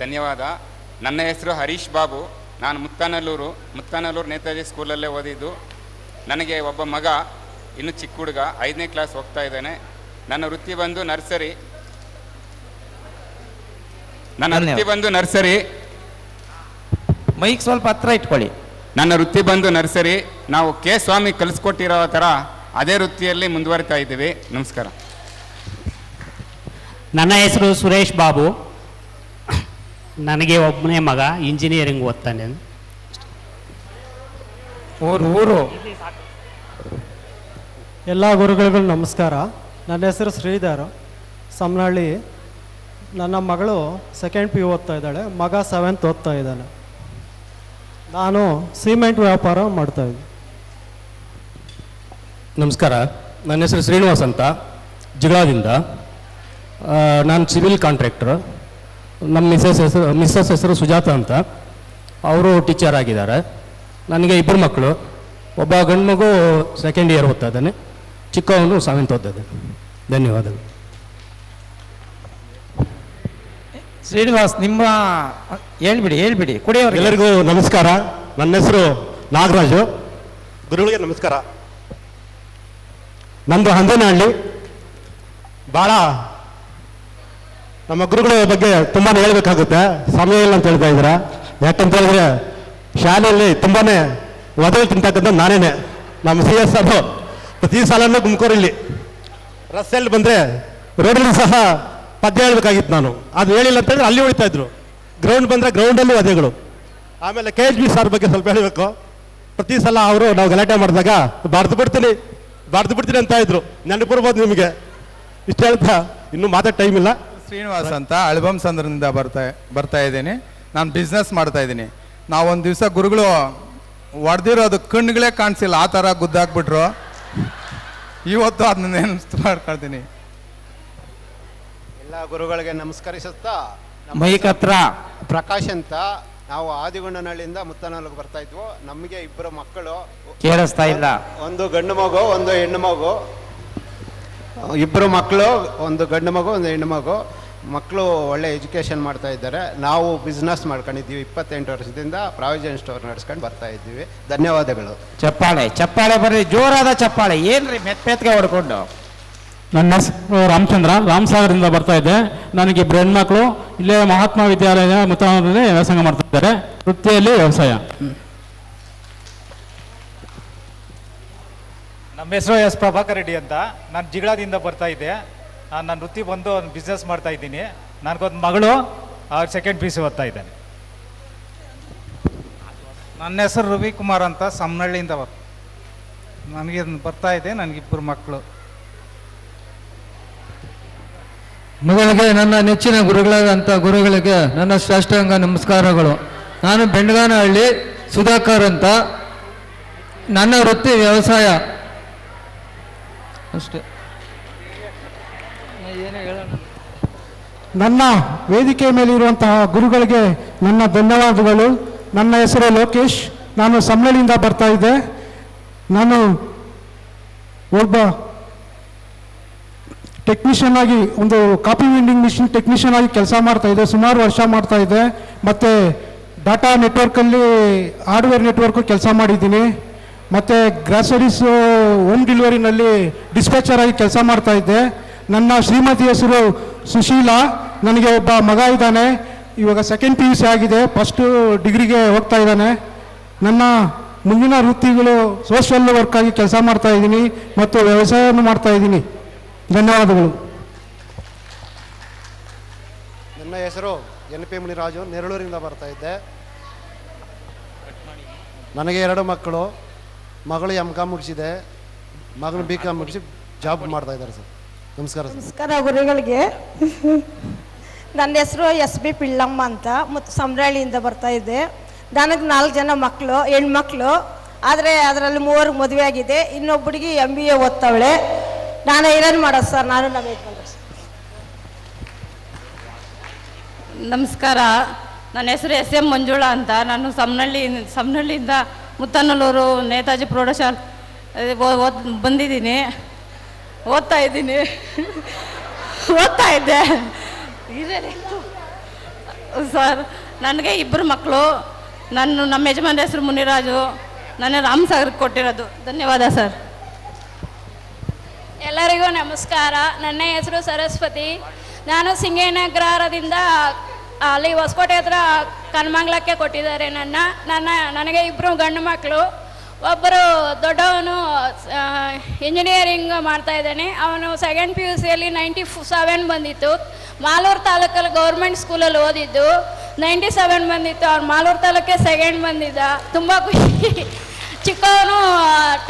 ಧನ್ಯವಾದ. ನನ್ನ ಹೆಸರು ಹರೀಶ್ ಬಾಬು. ನಾನು ಮುತ್ತಾನಲ್ಲೂರು ನೇತಾಜಿ ಸ್ಕೂಲಲ್ಲೇ ಓದಿದ್ದು. ನನಗೆ ಒಬ್ಬ ಮಗ, ಇನ್ನೂ ಚಿಕ್ಕ ಹುಡುಗ, 5ನೇ ಕ್ಲಾಸ್ ಹೋಗ್ತಾ ಇದ್ದಾನೆ. ನನ್ನ ವೃತ್ತಿ ಬಂದು ನರ್ಸರಿ. ಮೈಕ್ ಸ್ವಲ್ಪ ಹತ್ರ ಇಟ್ಕೊಳ್ಳಿ. ನನ್ನ ವೃತ್ತಿ ಬಂದು ನರ್ಸರಿ. ನಾವು ಕೆ ಸ್ವಾಮಿ ಕಲಿಸ್ಕೊಟ್ಟಿರೋ ಥರ ಅದೇ ವೃತ್ತಿಯಲ್ಲಿ ಮುಂದುವರಿತಾ ಇದ್ದೀವಿ. ನಮಸ್ಕಾರ. ನನ್ನ ಹೆಸರು ಸುರೇಶ್ ಬಾಬು. ನನಗೆ ಒಬ್ಬನೇ ಮಗ, ಇಂಜಿನಿಯರಿಂಗ್ ಓದ್ತಾನೆ. ಊರು ಎಲ್ಲ ಗುರುಗಳಿಗೂ ನಮಸ್ಕಾರ. ನನ್ನ ಹೆಸರು ಶ್ರೀಧರ್, ಸಮನಹಳ್ಳಿ. ನನ್ನ ಮಗಳು 2nd PU ಓದ್ತಾ ಇದ್ದಾಳೆ, ಮಗ 7th ಓದ್ತಾ ಇದ್ದಾನೆ. ನಾನು ಸಿಮೆಂಟ್ ವ್ಯಾಪಾರ ಮಾಡ್ತಾಯಿದ್ದೆ. ನಮಸ್ಕಾರ. ನನ್ನ ಹೆಸರು ಶ್ರೀನಿವಾಸ್ ಅಂತ, ಜಿಗಳದಿಂದ. ನಾನು ಸಿವಿಲ್ ಕಾಂಟ್ರಾಕ್ಟ್ರು. ನಮ್ಮ ಮಿಸ್ಸಸ್ ಹೆಸರು ಸುಜಾತ ಅಂತ, ಅವರು ಟೀಚರ್ ಆಗಿದ್ದಾರೆ. ನನಗೆ 2 ಮಕ್ಕಳು. ಒಬ್ಬ ಗಂಡು ಮಗು 2nd ಇಯರ್ ಓದ್ತಾ ಇದ್ದಾನೆ, ಚಿಕ್ಕವನು 7th ಓದ್ತಾ ಇದ್ದಾನೆ. ಧನ್ಯವಾದಗಳು. ಶ್ರೀನಿವಾಸ್, ನಿಮ್ಮ ಹೇಳ್ಬಿಡಿ ಕುಡಿಯೋರು. ಎಲ್ಲರಿಗೂ ನಮಸ್ಕಾರ. ನನ್ನ ಹೆಸರು ನಾಗರಾಜು. ಗುರುಗಳಿಗೆ ನಮಸ್ಕಾರ. ನಂದು ಹಂದನಹಳ್ಳಿ. ಭಾಳ ನಮ್ಮ ಗುರುಗಳ ಬಗ್ಗೆ ತುಂಬಾ ಹೇಳಬೇಕಾಗುತ್ತೆ, ಸಮಯ ಇಲ್ಲ ಅಂತ ಹೇಳ್ತಾ ಇದ್ದೀರಾ. ಯಾಕಂತ ಹೇಳಿದ್ರೆ ಶಾಲೆಯಲ್ಲಿ ತುಂಬಾ ಒದಲು ತಿಂತಕ್ಕಂಥ ನಾನೇನೆ. ನಮ್ಮ CS ಅದು ಪ್ರತಿ ಸಾಲನೂ ಗುಮ್ಕೋರಿಲ್ಲಿ ರಸ್ತೆಯಲ್ಲಿ ಬಂದರೆ ರೋಡಲ್ಲಿ ಸಹ ಪದ್ಯ ಹೇಳ್ಬೇಕಾಗಿತ್ತು ನಾನು. ಅದು ಹೇಳಿಲ್ಲ ಅಂತ ಹೇಳಿದ್ರೆ ಅಲ್ಲಿ ಉಳಿತಾ ಇದ್ರು. ಗ್ರೌಂಡ್ ಬಂದರೆ ಗ್ರೌಂಡಲ್ಲಿ ವಧೆಗಳು. ಆಮೇಲೆ KHB ಸರ್ ಬಗ್ಗೆ ಸ್ವಲ್ಪ ಹೇಳಬೇಕು. ಪ್ರತಿ ಸಲ ಅವರು ನಾವು ಗಲಾಟೆ ಮಾಡಿದಾಗ ಬರೆದು ಬಿಡ್ತೀನಿ ಅಂತ ಇದ್ರು. ನೆನಪಿರ್ಬೋದು ನಿಮಗೆ. ಇಷ್ಟು ಹೇಳ್ತಾ ಇನ್ನೂ ಮಾತಾಡೋ ಟೈಮ್ ಇಲ್ಲ. ಶ್ರೀನಿವಾಸ್ ಅಂತ ಅಳ್ಬಮ್ ಸಂದ್ರದಿಂದ ಬರ್ತಾ ಇದ್ದೀನಿ. ನಾನು ಬಿಸ್ನೆಸ್ ಮಾಡ್ತಾ ಇದ್ದೀನಿ. ನಾವು ಒಂದು ದಿವಸ ಗುರುಗಳು ಹೊಡೆದಿರೋದು ಕಣ್ಣುಗಳೇ ಕಾಣಿಸಿಲ್ಲ, ಆ ಥರ ಗುದ್ದಾಕ್ಬಿಟ್ರು. ಇವತ್ತು ಅದನ್ನ ನೆನಪು ಮಾಡ್ಕೊಳ್ತೀನಿ. ಎಲ್ಲ ಗುರುಗಳಿಗೆ ನಮಸ್ಕರಿಸುತ್ತಾ, ಮೈಕ್ ಹತ್ರ. ಪ್ರಕಾಶ್ ಅಂತ, ನಾವು ಆದಿಗೊಂಡನಹಳ್ಳಿಯಿಂದ ಮುತ್ತನಹಳ್ಳಿಗೆ ಬರ್ತಾ ಇದ್ವು. ನಮಗೆ 2 ಮಕ್ಕಳು, ಕೇಳಿಸ್ತಾ ಇಲ್ಲ. ಒಂದು ಗಂಡು ಮಗು, ಒಂದು ಹೆಣ್ಣು ಮಗು. 2 ಮಕ್ಕಳು, ಒಂದು ಗಂಡು ಮಗು, ಒಂದು ಹೆಣ್ಣು ಮಗು. ಮಕ್ಕಳು ಒಳ್ಳೆ ಎಜುಕೇಷನ್ ಮಾಡ್ತಾ ಇದ್ದಾರೆ. ನಾವು ಬಿಸ್ನೆಸ್ ಮಾಡ್ಕೊಂಡಿದ್ದೀವಿ. 28 ವರ್ಷದಿಂದ ಪ್ರಾವಿಷನ್ ಸ್ಟೋರ್ ನಡೆಸ್ಕೊಂಡು ಬರ್ತಾ ಇದ್ದೀವಿ. ಧನ್ಯವಾದಗಳು. ಚಪ್ಪಾಳೆ ಬರ್ರಿ, ಜೋರಾದ ಚಪ್ಪಾಳೆ. ಏನ್ರಿ ಮೆತ್ಗೆ ಹೊಡ್ಕೊಂಡು. ನನ್ನ ಹೆಸರು ರಾಮಚಂದ್ರ, ರಾಮಸಾಗರದಿಂದ ಬರ್ತಾ ಇದ್ದೆ. ನನಗೆ 2 ಹೆಣ್ಮಕ್ಳು. ಇಲ್ಲೇ ಮಹಾತ್ಮ ವಿದ್ಯಾಲಯ ಮುತ್ತಾನದಲ್ಲಿ ವ್ಯಾಸಂಗ ಮಾಡ್ತಾ ಇದ್ದಾರೆ. ವೃತ್ತಿಯಲ್ಲಿ ವ್ಯವಸಾಯ. ನಮ್ಮ ಹೆಸರು ಎಸ್ ಪ್ರಭಾಕರ್ ರೆಡ್ಡಿ ಅಂತ. ನಾನು ಜಿಗಳದಿಂದ ಬರ್ತಾ ಇದ್ದೆ. ನನ್ನ ವೃತ್ತಿ ಬಂದು ಬಿಸ್ನೆಸ್ ಮಾಡ್ತಾ ಇದ್ದೀನಿ. ನನಗೊಂದು ಮಗಳು, 2nd PU ಓದ್ತಾ ಇದ್ದಾನೆ. ನನ್ನ ಹೆಸರು ರವಿಕುಮಾರ್ ಅಂತ, ಸಮನಹಳ್ಳಿಯಿಂದ ನನಗೆ ಬರ್ತಾ ಇದೆ. ನನಗೆ 2 ಮಕ್ಕಳು. ಮೊದಲಿಗೆ ನನ್ನ ನೆಚ್ಚಿನ ಗುರುಗಳಿಗೆ ನನ್ನ ಸಾಷ್ಟಾಂಗ ನಮಸ್ಕಾರಗಳು. ನಾನು ಬೆಂಡಗಾನಹಳ್ಳಿ ಸುಧಾಕರ್ ಅಂತ. ನನ್ನ ವೃತ್ತಿ ವ್ಯವಸಾಯ ಅಷ್ಟೇ. ನನ್ನ ವೇದಿಕೆ ಮೇಲಿರುವಂತಹ ಗುರುಗಳಿಗೆ ನನ್ನ ಧನ್ಯವಾದಗಳು. ನನ್ನ ಹೆಸರು ಲೋಕೇಶ್, ನಾನು ಸಮನಹಳ್ಳಿಯಿಂದ ಬರ್ತಾ ಇದ್ದೆ. ನಾನು ಒಬ್ಬ ಟೆಕ್ನಿಷಿಯನ್ ಆಗಿ, ಒಂದು ಕಾಪಿ ವೆಂಡಿಂಗ್ ಮಿಷಿನ್ ಟೆಕ್ನಿಷಿಯನ್ ಆಗಿ ಕೆಲಸ ಮಾಡ್ತಾ ಇದ್ದೆ. ಸುಮಾರು ವರ್ಷ ಮಾಡ್ತಾ ಇದ್ದೆ. ಮತ್ತು ಡಾಟಾ ನೆಟ್ವರ್ಕಲ್ಲಿ ಹಾರ್ಡ್ವೇರ್ ನೆಟ್ವರ್ಕು ಕೆಲಸ ಮಾಡಿದ್ದೀನಿ. ಮತ್ತು ಗ್ರಾಸರೀಸು ಹೋಮ್ ಡೆಲಿವರಿನಲ್ಲಿ ಡಿಸ್ಪ್ಯಾಚರ್ ಆಗಿ ಕೆಲಸ ಮಾಡ್ತಾ ಇದ್ದೆ. ನನ್ನ ಶ್ರೀಮತಿ ಹೆಸರು ಸುಶೀಲಾ. ನನಗೆ ಒಬ್ಬ ಮಗ ಇದ್ದಾನೆ. ಇವಾಗ 2nd PUC ಆಗಿದೆ, 1st ಡಿಗ್ರಿಗೆ ಹೋಗ್ತಾ ಇದ್ದಾನೆ. ನನ್ನ ಮುಂದಿನ ವೃತ್ತಿಗಳು ಸೋಷಿಯಲ್ ವರ್ಕ್ ಆಗಿ ಕೆಲಸ ಮಾಡ್ತಾ ಇದ್ದೀನಿ ಮತ್ತು ವ್ಯವಸಾಯವನ್ನು ಮಾಡ್ತಾ ಇದ್ದೀನಿ. ಧನ್ಯವಾದಗಳು. ನನ್ನ ಹೆಸರು NP ಮುನಿರಾಜು, ನೆರಳೂರಿಂದ ಬರ್ತಾ ಇದ್ದೆ. ನನಗೆ 2 ಮಕ್ಕಳು. ಮಗಳು MCom ಮುಗಿಸಿದೆ, ಮಗನು BCom ಮುಗಿಸಿ ಜಾಬ್ ಮಾಡ್ತಾ ಇದ್ದಾರೆ ಸರ್. ನಮಸ್ಕಾರ ಸರ್. ನಮಸ್ಕಾರ ಗುರುಗಳಿಗೆ. ನನ್ನ ಹೆಸರು SB ಪಿಳ್ಳಮ್ಮ ಅಂತ, ಸಮನಹಳ್ಳಿಯಿಂದ ಬರ್ತಾ ಇದ್ದೆ. ನನಗೆ 4 ಜನ ಮಕ್ಕಳು, ಹೆಣ್ಮಕ್ಳು. ಆದರೆ ಅದರಲ್ಲಿ 3 ಮದುವೆ ಆಗಿದೆ. ಇನ್ನೊಬ್ಬಳಿಗೆ MBA ಓದ್ತಾವಳೆ. ನಾನು ಐರನ್ ಮಾಡೋದು ಸರ್. ನಾನು ನಮ್ಮ ಯಜಮಾನ್ರು ಸರ್. ನಮಸ್ಕಾರ. ನನ್ನ ಹೆಸರು SM ಮಂಜುಳಾ ಅಂತ. ನಾನು ಸಮನಹಳ್ಳಿಯಿಂದ ಮುತ್ತನಲ್ಲೂರು ನೇತಾಜಿ ಪ್ರೌಢಶಾಲೆ ಬಂದಿದ್ದೀನಿ. ಓದ್ತಾ ಇದ್ದೆ. ಸರ್ ನನಗೆ ಇಬ್ಬರು ಮಕ್ಕಳು. ನಮ್ಮ ಯಜಮಾನ ಹೆಸರು ಮುನಿರಾಜು. ನನ್ನ ರಾಮಸಾಗರಕ್ಕೆ ಕೊಟ್ಟಿರೋದು. ಧನ್ಯವಾದ ಸರ್. ಎಲ್ಲರಿಗೂ ನಮಸ್ಕಾರ. ನನ್ನ ಹೆಸರು ಸರಸ್ವತಿ. ನಾನು ಸಿಂಗೇನಗರದಿಂದ ಅಲ್ಲಿ ಹೊಸಕೋಟೆ ಹತ್ರ ಕನ್ಮಂಗ್ಲಕ್ಕೆ ಕೊಟ್ಟಿದ್ದಾರೆ. ನನಗೆ ಇಬ್ಬರು ಗಂಡು ಮಕ್ಕಳು. ಒಬ್ಬರು ದೊಡ್ಡವನು ಇಂಜಿನಿಯರಿಂಗ್ ಮಾಡ್ತಾ ಇದ್ದಾನೆ. ಅವನು ಸೆಕೆಂಡ್ PUCಯಲ್ಲಿ 97 ಬಂದಿತ್ತು. ಮಾಲೂರು ತಾಲೂಕಲ್ಲಿ ಗೌರ್ಮೆಂಟ್ ಸ್ಕೂಲಲ್ಲಿ ಓದಿದ್ದು. 97 ಬಂದಿತ್ತು. ಅವ್ನು ಮಾಲೂರು ತಾಲೂಕೆ ಸೆಕೆಂಡ್ ಬಂದಿದ್ದ. ತುಂಬ ಖುಷಿ. ಚಿಕ್ಕವನು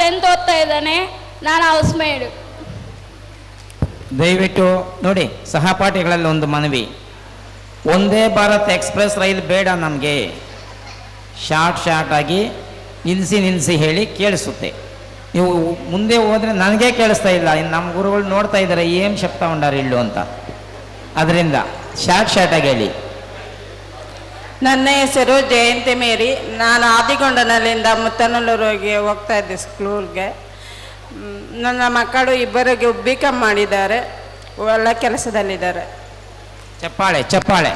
10th ಓದ್ತಾ ಇದ್ದಾನೆ. ನಾನು ಹೌಸ್ ಮೇಡು. ದಯವಿಟ್ಟು ನೋಡಿ, ಸಹಪಾಠಿಗಳಲ್ಲಿ ಒಂದು ಮನವಿ, ಒಂದೇ ಭಾರತ್ ಎಕ್ಸ್ಪ್ರೆಸ್ ರೈಲು ಬೇಡ ನಮಗೆ. ಶಾರ್ಟ್ ಆಗಿ ನಿಲ್ಲಿಸಿ ಹೇಳಿ ಕೇಳಿಸುತ್ತೆ. ನೀವು ಮುಂದೆ ಹೋದರೆ ನನಗೇ ಕೇಳಿಸ್ತಾ ಇಲ್ಲ. ಇನ್ನು ನಮ್ಮ ಗುರುಗಳು ನೋಡ್ತಾ ಇದ್ದಾರೆ, ಏನು ಶಬ್ದ ಉಂಡಾರ ಇಲ್ಲು ಅಂತ. ಅದರಿಂದ ಶಾರ್ಟ್ ಆಗಿ ಹೇಳಿ. ನನ್ನ ಹೆಸರು ಜಯಂತಿ ಮೇರಿ. ನಾನು ಆದಿಗೊಂಡನಲ್ಲಿಂದ ಮುತ್ತನಲ್ಲೂರಿಗೆ ಹೋಗ್ತಾ ಇದ್ದೆ ಸ್ಕೂಲ್ಗೆ. ನನ್ನ ಮಕ್ಕಳು ಇಬ್ಬರಿಗೆ B.Com ಮಾಡಿದ್ದಾರೆ, ಒಳ್ಳೆ ಕೆಲಸದಲ್ಲಿದ್ದಾರೆ. ಚಪ್ಪಾಳೆ.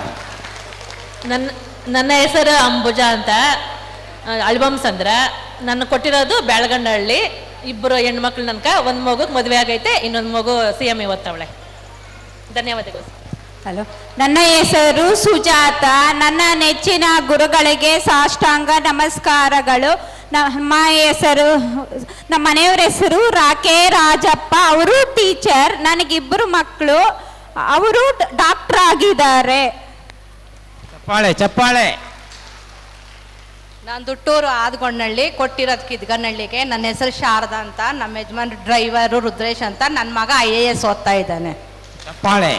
ನನ್ನ ಹೆಸರು ಅಂಬುಜಾ ಅಂತ, ಆಲ್ಬಮ್ಸ್ ಅಂದ್ರೆ ನನ್ನ ಕೊಟ್ಟಿರೋದು ಬೆಳಗಂಡಹಳ್ಳಿ. ಇಬ್ಬರು ಹೆಣ್ಮಕ್ಳು ನನಕ, ಒಂದು ಮಗುಗೆ ಮದುವೆ ಆಗೈತೆ, ಇನ್ನೊಂದು ಮಗು CMA ಓದ್ತಾವಳೆ. ಧನ್ಯವಾದಗಳು. ಹಲೋ, ನನ್ನ ಹೆಸರು ಸುಜಾತ. ನನ್ನ ನೆಚ್ಚಿನ ಗುರುಗಳಿಗೆ ಸಾಷ್ಟಾಂಗ ನಮಸ್ಕಾರಗಳು. ನಮ್ಮ ಮನೆಯವರ ಹೆಸರು ರಾಜಪ್ಪ. ಅವರು ಟೀಚರ್. ನನಗಿಬ್ಬರು ಮಕ್ಕಳು, ಅವರು ಡಾಕ್ಟರ್ ಆಗಿದ್ದಾರೆ. ಚಪ್ಪಾಳೆ. ನಾನು ದುಟ್ಟೂರು ಆದಗೊಂಡಳ್ಳಿ, ಕೊಟ್ಟಿರೋದು ಕಿದ್ಗನಹಳ್ಳಿಗೆ. ನನ್ನ ಹೆಸರು ಶಾರದಾ ಅಂತ. ನಮ್ಮ ಯಜಮಾನ್ ಡ್ರೈವರು ರುದ್ರೇಶ್ ಅಂತ. ನನ್ನ ಮಗ IAS ಓದ್ತಾ ಇದ್ದಾನೆ. ಚಪ್ಪಾಳೆ.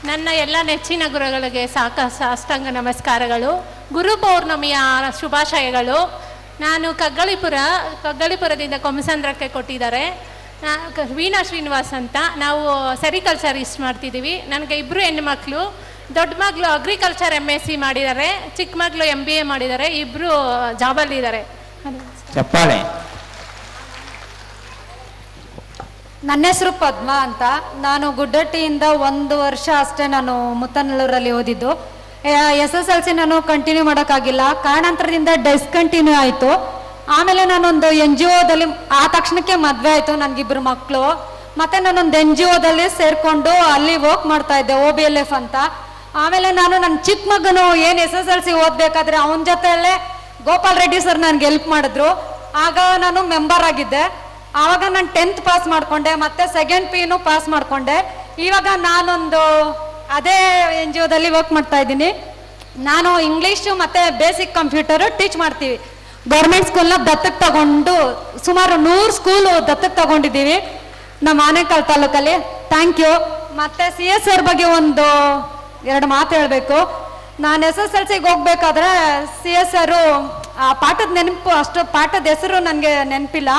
ನನ್ನ ಎಲ್ಲ ನೆಚ್ಚಿನ ಗುರುಗಳಿಗೆ ಸಾಷ್ಟಾಂಗ ನಮಸ್ಕಾರಗಳು. ಗುರು ಪೌರ್ಣಮಿಯ ಶುಭಾಶಯಗಳು. ನಾನು ಕಗ್ಗಳಿಪುರದಿಂದ ಕೊಮ್ಮಸಂದ್ರಕ್ಕೆ ಕೊಟ್ಟಿದ್ದಾರೆ. ವೀಣಾ ಶ್ರೀನಿವಾಸ್ ಅಂತ. ನಾವು ಸೆರಿಕಲ್ಚರಿಸ್ಟ್ ಮಾಡ್ತಿದ್ದೀವಿ. ನನಗೆ ಇಬ್ಬರು ಹೆಣ್ಣು ಮಕ್ಕಳು. ದೊಡ್ಡ ಮಗಳು ಅಗ್ರಿಕಲ್ಚರ್ MSc ಮಾಡಿದ್ದಾರೆ, ಚಿಕ್ಕ ಮಗಳು MBA ಮಾಡಿದ್ದಾರೆ. ಇಬ್ಬರು ಜಾಬಲ್ಲಿದ್ದಾರೆ. ಚಪ್ಪಾಳೆ. ನನ್ನ ಹೆಸರು ಪದ್ಮಾ ಅಂತ. ನಾನು ಗುಡ್ಡಟ್ಟಿಯಿಂದ 1 ವರ್ಷ ಅಷ್ಟೇ ನಾನು ಮುತ್ತನಲ್ಲೂರಲ್ಲಿ ಓದಿದ್ದು. SSLC ನಾನು ಕಂಟಿನ್ಯೂ ಮಾಡೋಕ್ಕಾಗಿಲ್ಲ, ಕಾರಣಾಂತರದಿಂದ ಡಿಸ್ಕಂಟಿನ್ಯೂ ಆಯಿತು. ಆಮೇಲೆ ನಾನೊಂದು NGOದಲ್ಲಿ ಆ ತಕ್ಷಣಕ್ಕೆ ಮದುವೆ ಆಯಿತು. ನನಗಿಬ್ಬರು ಮಕ್ಕಳು. ಮತ್ತು ನಾನೊಂದು NGOದಲ್ಲಿ ಸೇರಿಕೊಂಡು ಅಲ್ಲಿ ವರ್ಕ್ ಮಾಡ್ತಾ ಇದ್ದೆ, OBLF ಅಂತ. ಆಮೇಲೆ ನಾನು ನನ್ನ ಚಿಕ್ಕ ಮಗನು ಏನು SSLC ಓದಬೇಕಾದ್ರೆ ಅವನ ಜೊತೆಯಲ್ಲೇ ಗೋಪಾಲ್ ರೆಡ್ಡಿ ಸರ್ ನನಗೆ ಹೆಲ್ಪ್ ಮಾಡಿದ್ರು. ಆಗ ನಾನು ಮೆಂಬರ್ ಆಗಿದ್ದೆ. ಆವಾಗ ನಾನು 10th ಪಾಸ್ ಮಾಡಿಕೊಂಡೆ, ಮತ್ತು ಸೆಕೆಂಡ್ PU ಪಾಸ್ ಮಾಡಿಕೊಂಡೆ. ಇವಾಗ ನಾನೊಂದು ಅದೇ NGOದಲ್ಲಿ ವರ್ಕ್ ಮಾಡ್ತಾ ಇದ್ದೀನಿ. ನಾನು ಇಂಗ್ಲೀಷು ಮತ್ತು ಬೇಸಿಕ್ ಕಂಪ್ಯೂಟರು ಟೀಚ್ ಮಾಡ್ತೀವಿ. ಗೌರ್ಮೆಂಟ್ ಸ್ಕೂಲ್ನ ದತ್ತಕ್ಕೆ ತಗೊಂಡು ಸುಮಾರು 100 ಸ್ಕೂಲು ದತ್ತಕ್ಕೆ ತಗೊಂಡಿದ್ದೀವಿ ನಮ್ಮ ಆನೇಕಲ್ ತಾಲೂಕಲ್ಲಿ. Thank you. ಮತ್ತು CSR ಬಗ್ಗೆ 1-2 ಮಾತು ಹೇಳಬೇಕು. ನಾನು SSLCಗೆ ಹೋಗ್ಬೇಕಾದ್ರೆ CSR ಆ ಪಾಠದ ನೆನಪು, ಅಷ್ಟು ಪಾಠದ ಹೆಸರು ನನಗೆ ನೆನಪಿಲ್ಲ.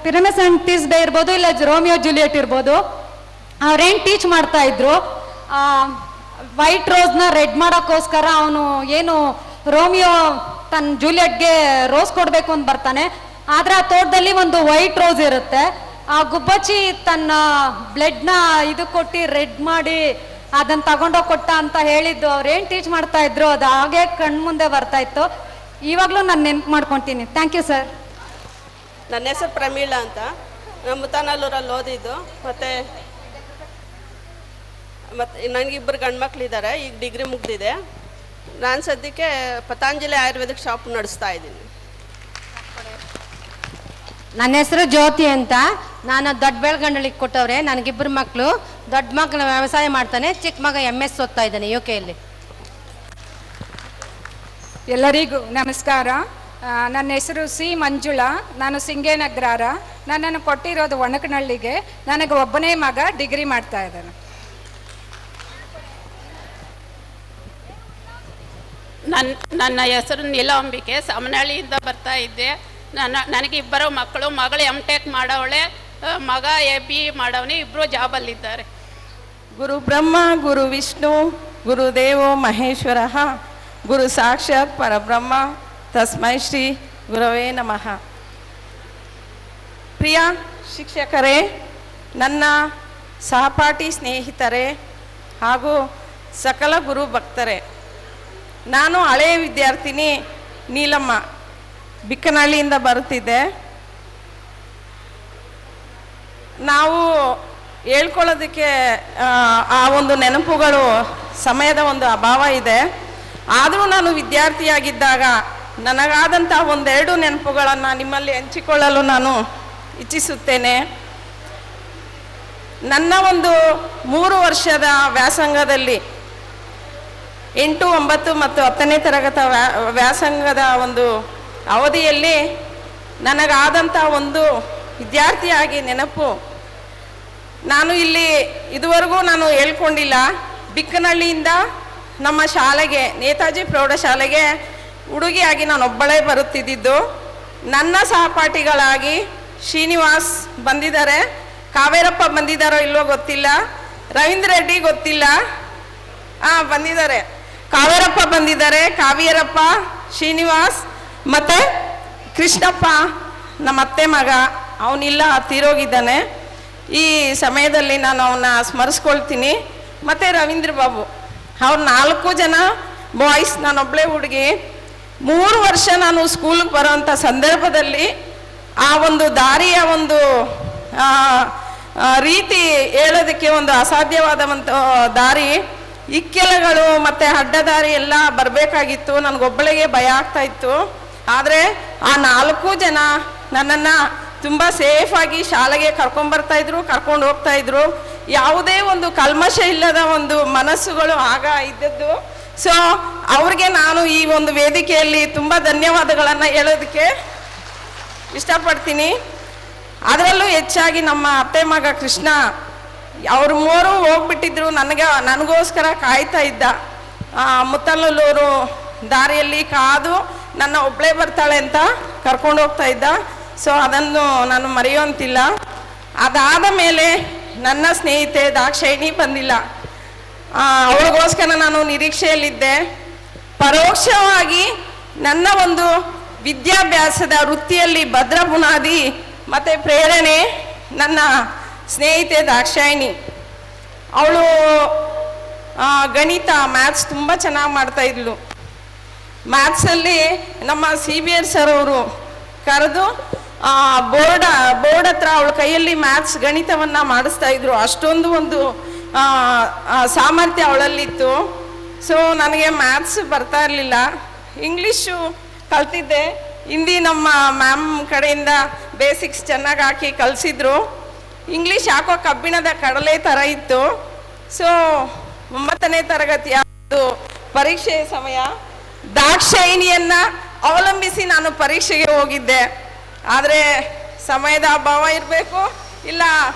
ಪಿರಮಿಸ್ ಅಂಡ್ ಪೀಸ್ ಬೇ ಇರ್ಬೋದು, ಇಲ್ಲ ರೋಮಿಯೋ ಜೂಲಿಯಟ್ ಇರ್ಬೋದು. ಅವ್ರೇನು ಟೀಚ್ ಮಾಡ್ತಾ ಇದ್ರು, ವೈಟ್ ರೋಸ್ನ ರೆಡ್ ಮಾಡೋಕ್ಕೋಸ್ಕರ ಅವನು ಏನು ರೋಮಿಯೋ ತನ್ನ ಜೂಲಿಯಟ್ಗೆ ರೋಸ್ ಕೊಡಬೇಕು ಅಂತ ಬರ್ತಾನೆ. ಆದರೆ ಆ ತೋಟದಲ್ಲಿ ಒಂದು ವೈಟ್ ರೋಸ್ ಇರುತ್ತೆ. ಆ ಗುಬ್ಬಚ್ಚಿ ತನ್ನ ಬ್ಲಡ್ನ ಇದು ಕೊಟ್ಟು ರೆಡ್ ಮಾಡಿ ಅದನ್ನು ತಗೊಂಡೋಗಿ ಕೊಟ್ಟ ಅಂತ ಹೇಳಿದ್ದು ಅವ್ರೇನು ಟೀಚ್ ಮಾಡ್ತಾ ಇದ್ರು ಅದು ಹಾಗೆ ಕಣ್ಮುಂದೆ ಬರ್ತಾ ಇತ್ತು. ಇವಾಗಲೂ ನಾನು ನೆನ್ಪು ಮಾಡ್ಕೊತೀನಿ. Thank you sir. ನನ್ನ ಹೆಸರು ಪ್ರಮೀಳಾ ಅಂತ. ನಾನು ಮುತ್ತನಲ್ಲೂರಲ್ಲಿ ಓದಿದ್ದು. ಮತ್ತು ನನಗಿಬ್ಬರು ಗಂಡು ಮಕ್ಕಳಿದ್ದಾರೆ. ಈಗ ಡಿಗ್ರಿ ಮುಗ್ದಿದೆ. ನಾನು ಸದ್ಯಕ್ಕೆ ಪತಾಂಜಲಿ ಆಯುರ್ವೇದಿಕ್ ಶಾಪ್ ನಡೆಸ್ತಾ ಇದ್ದೀನಿ. ನನ್ನ ಹೆಸರು ಜ್ಯೋತಿ ಅಂತ. ನಾನು ದೊಡ್ಡ ಬೆಳಗಂಡಳಿಗೆ ಕೊಟ್ಟವ್ರೆ. ನನಗಿಬ್ಬರು ಮಕ್ಕಳು. ದೊಡ್ಡ ಮಕ್ಕಳು ವ್ಯವಸಾಯ ಮಾಡ್ತಾನೆ, ಚಿಕ್ಕ ಮಗ MS ಓದ್ತಾ ಇದ್ದಾನೆ UK. ಎಲ್ಲರಿಗೂ ನಮಸ್ಕಾರ. ನನ್ನ ಹೆಸರು C ಮಂಜುಳಾ. ನಾನು ಸಿಂಗೇನಗರ. ನನ್ನನ್ನು ಕೊಟ್ಟಿರೋದು ಒಣಕನಹಳ್ಳಿಗೆ. ನನಗೆ ಒಬ್ಬನೇ ಮಗ ಡಿಗ್ರಿ ಮಾಡ್ತಾ ಇದ್ದಾನೆ. ನನ್ನ ಹೆಸರು ನೀಲಾಂಬಿಕೆ. ಸಮನಹಳ್ಳಿಯಿಂದ ಬರ್ತಾ ಇದ್ದೆ. ನನಗೆ ಇಬ್ಬರು ಮಕ್ಕಳು. ಮಗಳು MTech ಮಾಡವಳೆ, ಮಗ BE ಮಾಡವನೇ. ಇಬ್ಬರು ಜಾಬಲ್ಲಿದ್ದಾರೆ. ಗುರು ಬ್ರಹ್ಮ ಗುರು ವಿಷ್ಣು ಗುರುದೇವೋ ಮಹೇಶ್ವರ ಗುರು ಸಾಕ್ಷಾತ್ ಪರಬ್ರಹ್ಮ ತಸ್ಮೈ ಶ್ರೀ ಗುರವೇ ನಮಃ. ಪ್ರಿಯ ಶಿಕ್ಷಕರೇ, ನನ್ನ ಸಹಪಾಠಿ ಸ್ನೇಹಿತರೇ ಹಾಗೂ ಸಕಲ ಗುರು ಭಕ್ತರೇ, ನಾನು ಹಳೆಯ ವಿದ್ಯಾರ್ಥಿನಿ ನೀಲಮ್ಮ ಬಿಕ್ಕನಹಳ್ಳಿಯಿಂದ ಬರುತ್ತಿದ್ದೆ. ನಾವು ಹೇಳ್ಕೊಳ್ಳೋದಕ್ಕೆ ಆ ಒಂದು ನೆನಪುಗಳು ಸಮಯದ ಒಂದು ಅಭಾವ ಇದೆ. ಆದರೂ ನಾನು ವಿದ್ಯಾರ್ಥಿಯಾಗಿದ್ದಾಗ ನನಗಾದಂಥ ಒಂದೆರಡು ನೆನಪುಗಳನ್ನು ನಿಮ್ಮಲ್ಲಿ ಹಂಚಿಕೊಳ್ಳಲು ನಾನು ಇಚ್ಛಿಸುತ್ತೇನೆ. ನನ್ನ ಒಂದು 3 ವರ್ಷದ ವ್ಯಾಸಂಗದಲ್ಲಿ 8, 9 ಮತ್ತು 10ನೇ ತರಗತಿ ವ್ಯಾಸಂಗದ ಒಂದು ಅವಧಿಯಲ್ಲಿ ನನಗಾದಂಥ ಒಂದು ವಿದ್ಯಾರ್ಥಿಯಾಗಿ ನೆನಪು, ನಾನು ಇಲ್ಲಿ ಇದುವರೆಗೂ ನಾನು ಹೇಳ್ಕೊಂಡಿಲ್ಲ. ಬಿಕ್ಕನಹಳ್ಳಿಯಿಂದ ನಮ್ಮ ಶಾಲೆಗೆ, ನೇತಾಜಿ ಪ್ರೌಢಶಾಲೆಗೆ ಹುಡುಗಿಯಾಗಿ ನಾನೊಬ್ಬಳೇ ಬರುತ್ತಿದ್ದಿದ್ದು. ನನ್ನ ಸಹಪಾಠಿಗಳಾಗಿ ಶ್ರೀನಿವಾಸ್ ಬಂದಿದ್ದಾರೆ, ಕಾವೇರಪ್ಪ ಬಂದಿದ್ದಾರೋ ಇಲ್ವೋ ಗೊತ್ತಿಲ್ಲ, ರವೀಂದ್ರ ರೆಡ್ಡಿ ಗೊತ್ತಿಲ್ಲ, ಬಂದಿದ್ದಾರೆ, ಕಾವೇರಪ್ಪ ಬಂದಿದ್ದಾರೆ, ಕಾವೇರಪ್ಪ, ಶ್ರೀನಿವಾಸ್ ಮತ್ತು ಕೃಷ್ಣಪ್ಪ ನಮ್ಮ ಅತ್ತೆ ಮಗ, ಅವನಿಲ್ಲ, ತೀರೋಗಿದ್ದಾನೆ. ಈ ಸಮಯದಲ್ಲಿ ನಾನು ಅವನ್ನ ಸ್ಮರಿಸ್ಕೊಳ್ತೀನಿ. ಮತ್ತು ರವೀಂದ್ರ ಬಾಬು, ಅವ್ರು 4 ಜನ ಬಾಯ್ಸ್, ನಾನೊಬ್ಬಳೇ ಹುಡುಗಿ. 3 ವರ್ಷ ನಾನು ಸ್ಕೂಲಿಗೆ ಬರೋವಂಥ ಸಂದರ್ಭದಲ್ಲಿ ಆ ಒಂದು ದಾರಿಯ ಒಂದು ರೀತಿ ಹೇಳೋದಕ್ಕೆ ಒಂದು ಅಸಾಧ್ಯವಾದಂಥ ದಾರಿ, ಇಕ್ಕೆಲಗಳು ಮತ್ತು ಅಡ್ಡದಾರಿ ಎಲ್ಲ ಬರಬೇಕಾಗಿತ್ತು. ನನಗೊಬ್ಬಳಿಗೆ ಭಯ ಆಗ್ತಾ ಇತ್ತು. ಆದರೆ ಆ 4 ಜನ ನನ್ನನ್ನು ತುಂಬ ಸೇಫಾಗಿ ಶಾಲೆಗೆ ಕರ್ಕೊಂಬರ್ತಾಯಿದ್ರು, ಕರ್ಕೊಂಡು ಹೋಗ್ತಾಯಿದ್ರು. ಯಾವುದೇ ಒಂದು ಕಲ್ಮಶ ಇಲ್ಲದ ಒಂದು ಮನಸ್ಸುಗಳು ಆಗ ಇದ್ದದ್ದು. ಸೊ ಅವ್ರಿಗೆ ನಾನು ಈ ಒಂದು ವೇದಿಕೆಯಲ್ಲಿ ತುಂಬ ಧನ್ಯವಾದಗಳನ್ನು ಹೇಳೋದಕ್ಕೆ ಇಷ್ಟಪಡ್ತೀನಿ. ಅದರಲ್ಲೂ ಹೆಚ್ಚಾಗಿ ನಮ್ಮ ಅತ್ತೆ ಮಗ ಕೃಷ್ಣ, ಅವ್ರು 3 ಹೋಗ್ಬಿಟ್ಟಿದ್ರು, ನನಗೋಸ್ಕರ ಕಾಯ್ತಾ ಇದ್ದ. ಮುತ್ತಲ್ಲೂರು ದಾರಿಯಲ್ಲಿ ಕಾದು ನನ್ನ ಒಬ್ಬಳೇ ಬರ್ತಾಳೆ ಅಂತ ಕರ್ಕೊಂಡು ಹೋಗ್ತಾ ಇದ್ದ. ಸೊ ಅದನ್ನು ನಾನು ಮರೆಯುವಂತಿಲ್ಲ. ಅದಾದ ಮೇಲೆ ನನ್ನ ಸ್ನೇಹಿತೆ ದಾಕ್ಷಾಯಿಣಿ ಬಂದಿಲ್ಲ, ಅವಳಿಗೋಸ್ಕರ ನಾನು ನಿರೀಕ್ಷೆಯಲ್ಲಿದ್ದೆ. ಪರೋಕ್ಷವಾಗಿ ನನ್ನ ಒಂದು ವಿದ್ಯಾಭ್ಯಾಸದ ವೃತ್ತಿಯಲ್ಲಿ ಭದ್ರ ಬುನಾದಿ ಮತ್ತು ಪ್ರೇರಣೆ ನನ್ನ ಸ್ನೇಹಿತೆ ದಾಕ್ಷಾಯಿಣಿ. ಅವಳು ಗಣಿತ, ಮ್ಯಾಥ್ಸ್ ತುಂಬ ಚೆನ್ನಾಗಿ ಮಾಡ್ತಾಯಿದ್ಲು. ಮ್ಯಾಥ್ಸಲ್ಲಿ ನಮ್ಮ CBR ಸರ್ ಅವರು ಕರೆದು ಬೋರ್ಡ್ ಹತ್ರ ಅವಳ ಕೈಯಲ್ಲಿ ಮ್ಯಾಥ್ಸ್ ಗಣಿತವನ್ನು ಮಾಡಿಸ್ತಾ ಇದ್ರು. ಅಷ್ಟೊಂದು ಒಂದು ಸಾಮರ್ಥ್ಯ ಅವಳಲ್ಲಿತ್ತು. ಸೊ ನನಗೆ ಮ್ಯಾಥ್ಸ್ ಬರ್ತಾ ಇರಲಿಲ್ಲ. ಇಂಗ್ಲೀಷು ಕಲ್ತಿದ್ದೆ. ಹಿಂದಿ ನಮ್ಮ ಮ್ಯಾಮ್ ಕಡೆಯಿಂದ ಬೇಸಿಕ್ಸ್ ಚೆನ್ನಾಗಿ ಹಾಕಿ ಕಲಿಸಿದ್ರು. ಇಂಗ್ಲೀಷ್ ಯಾಕೋ ಕಬ್ಬಿಣದ ಕಡಲೆ ಥರ ಇತ್ತು. ಸೊ 9ನೇ ತರಗತಿಯ ಪರೀಕ್ಷೆಯ ಸಮಯ, ದಾಕ್ಷಾಯಿಣಿಯನ್ನು ಅವಲಂಬಿಸಿ ನಾನು ಪರೀಕ್ಷೆಗೆ ಹೋಗಿದ್ದೆ. ಆದರೆ ಸಮಯದ ಅಭಾವ ಇರಬೇಕು, ಇಲ್ಲ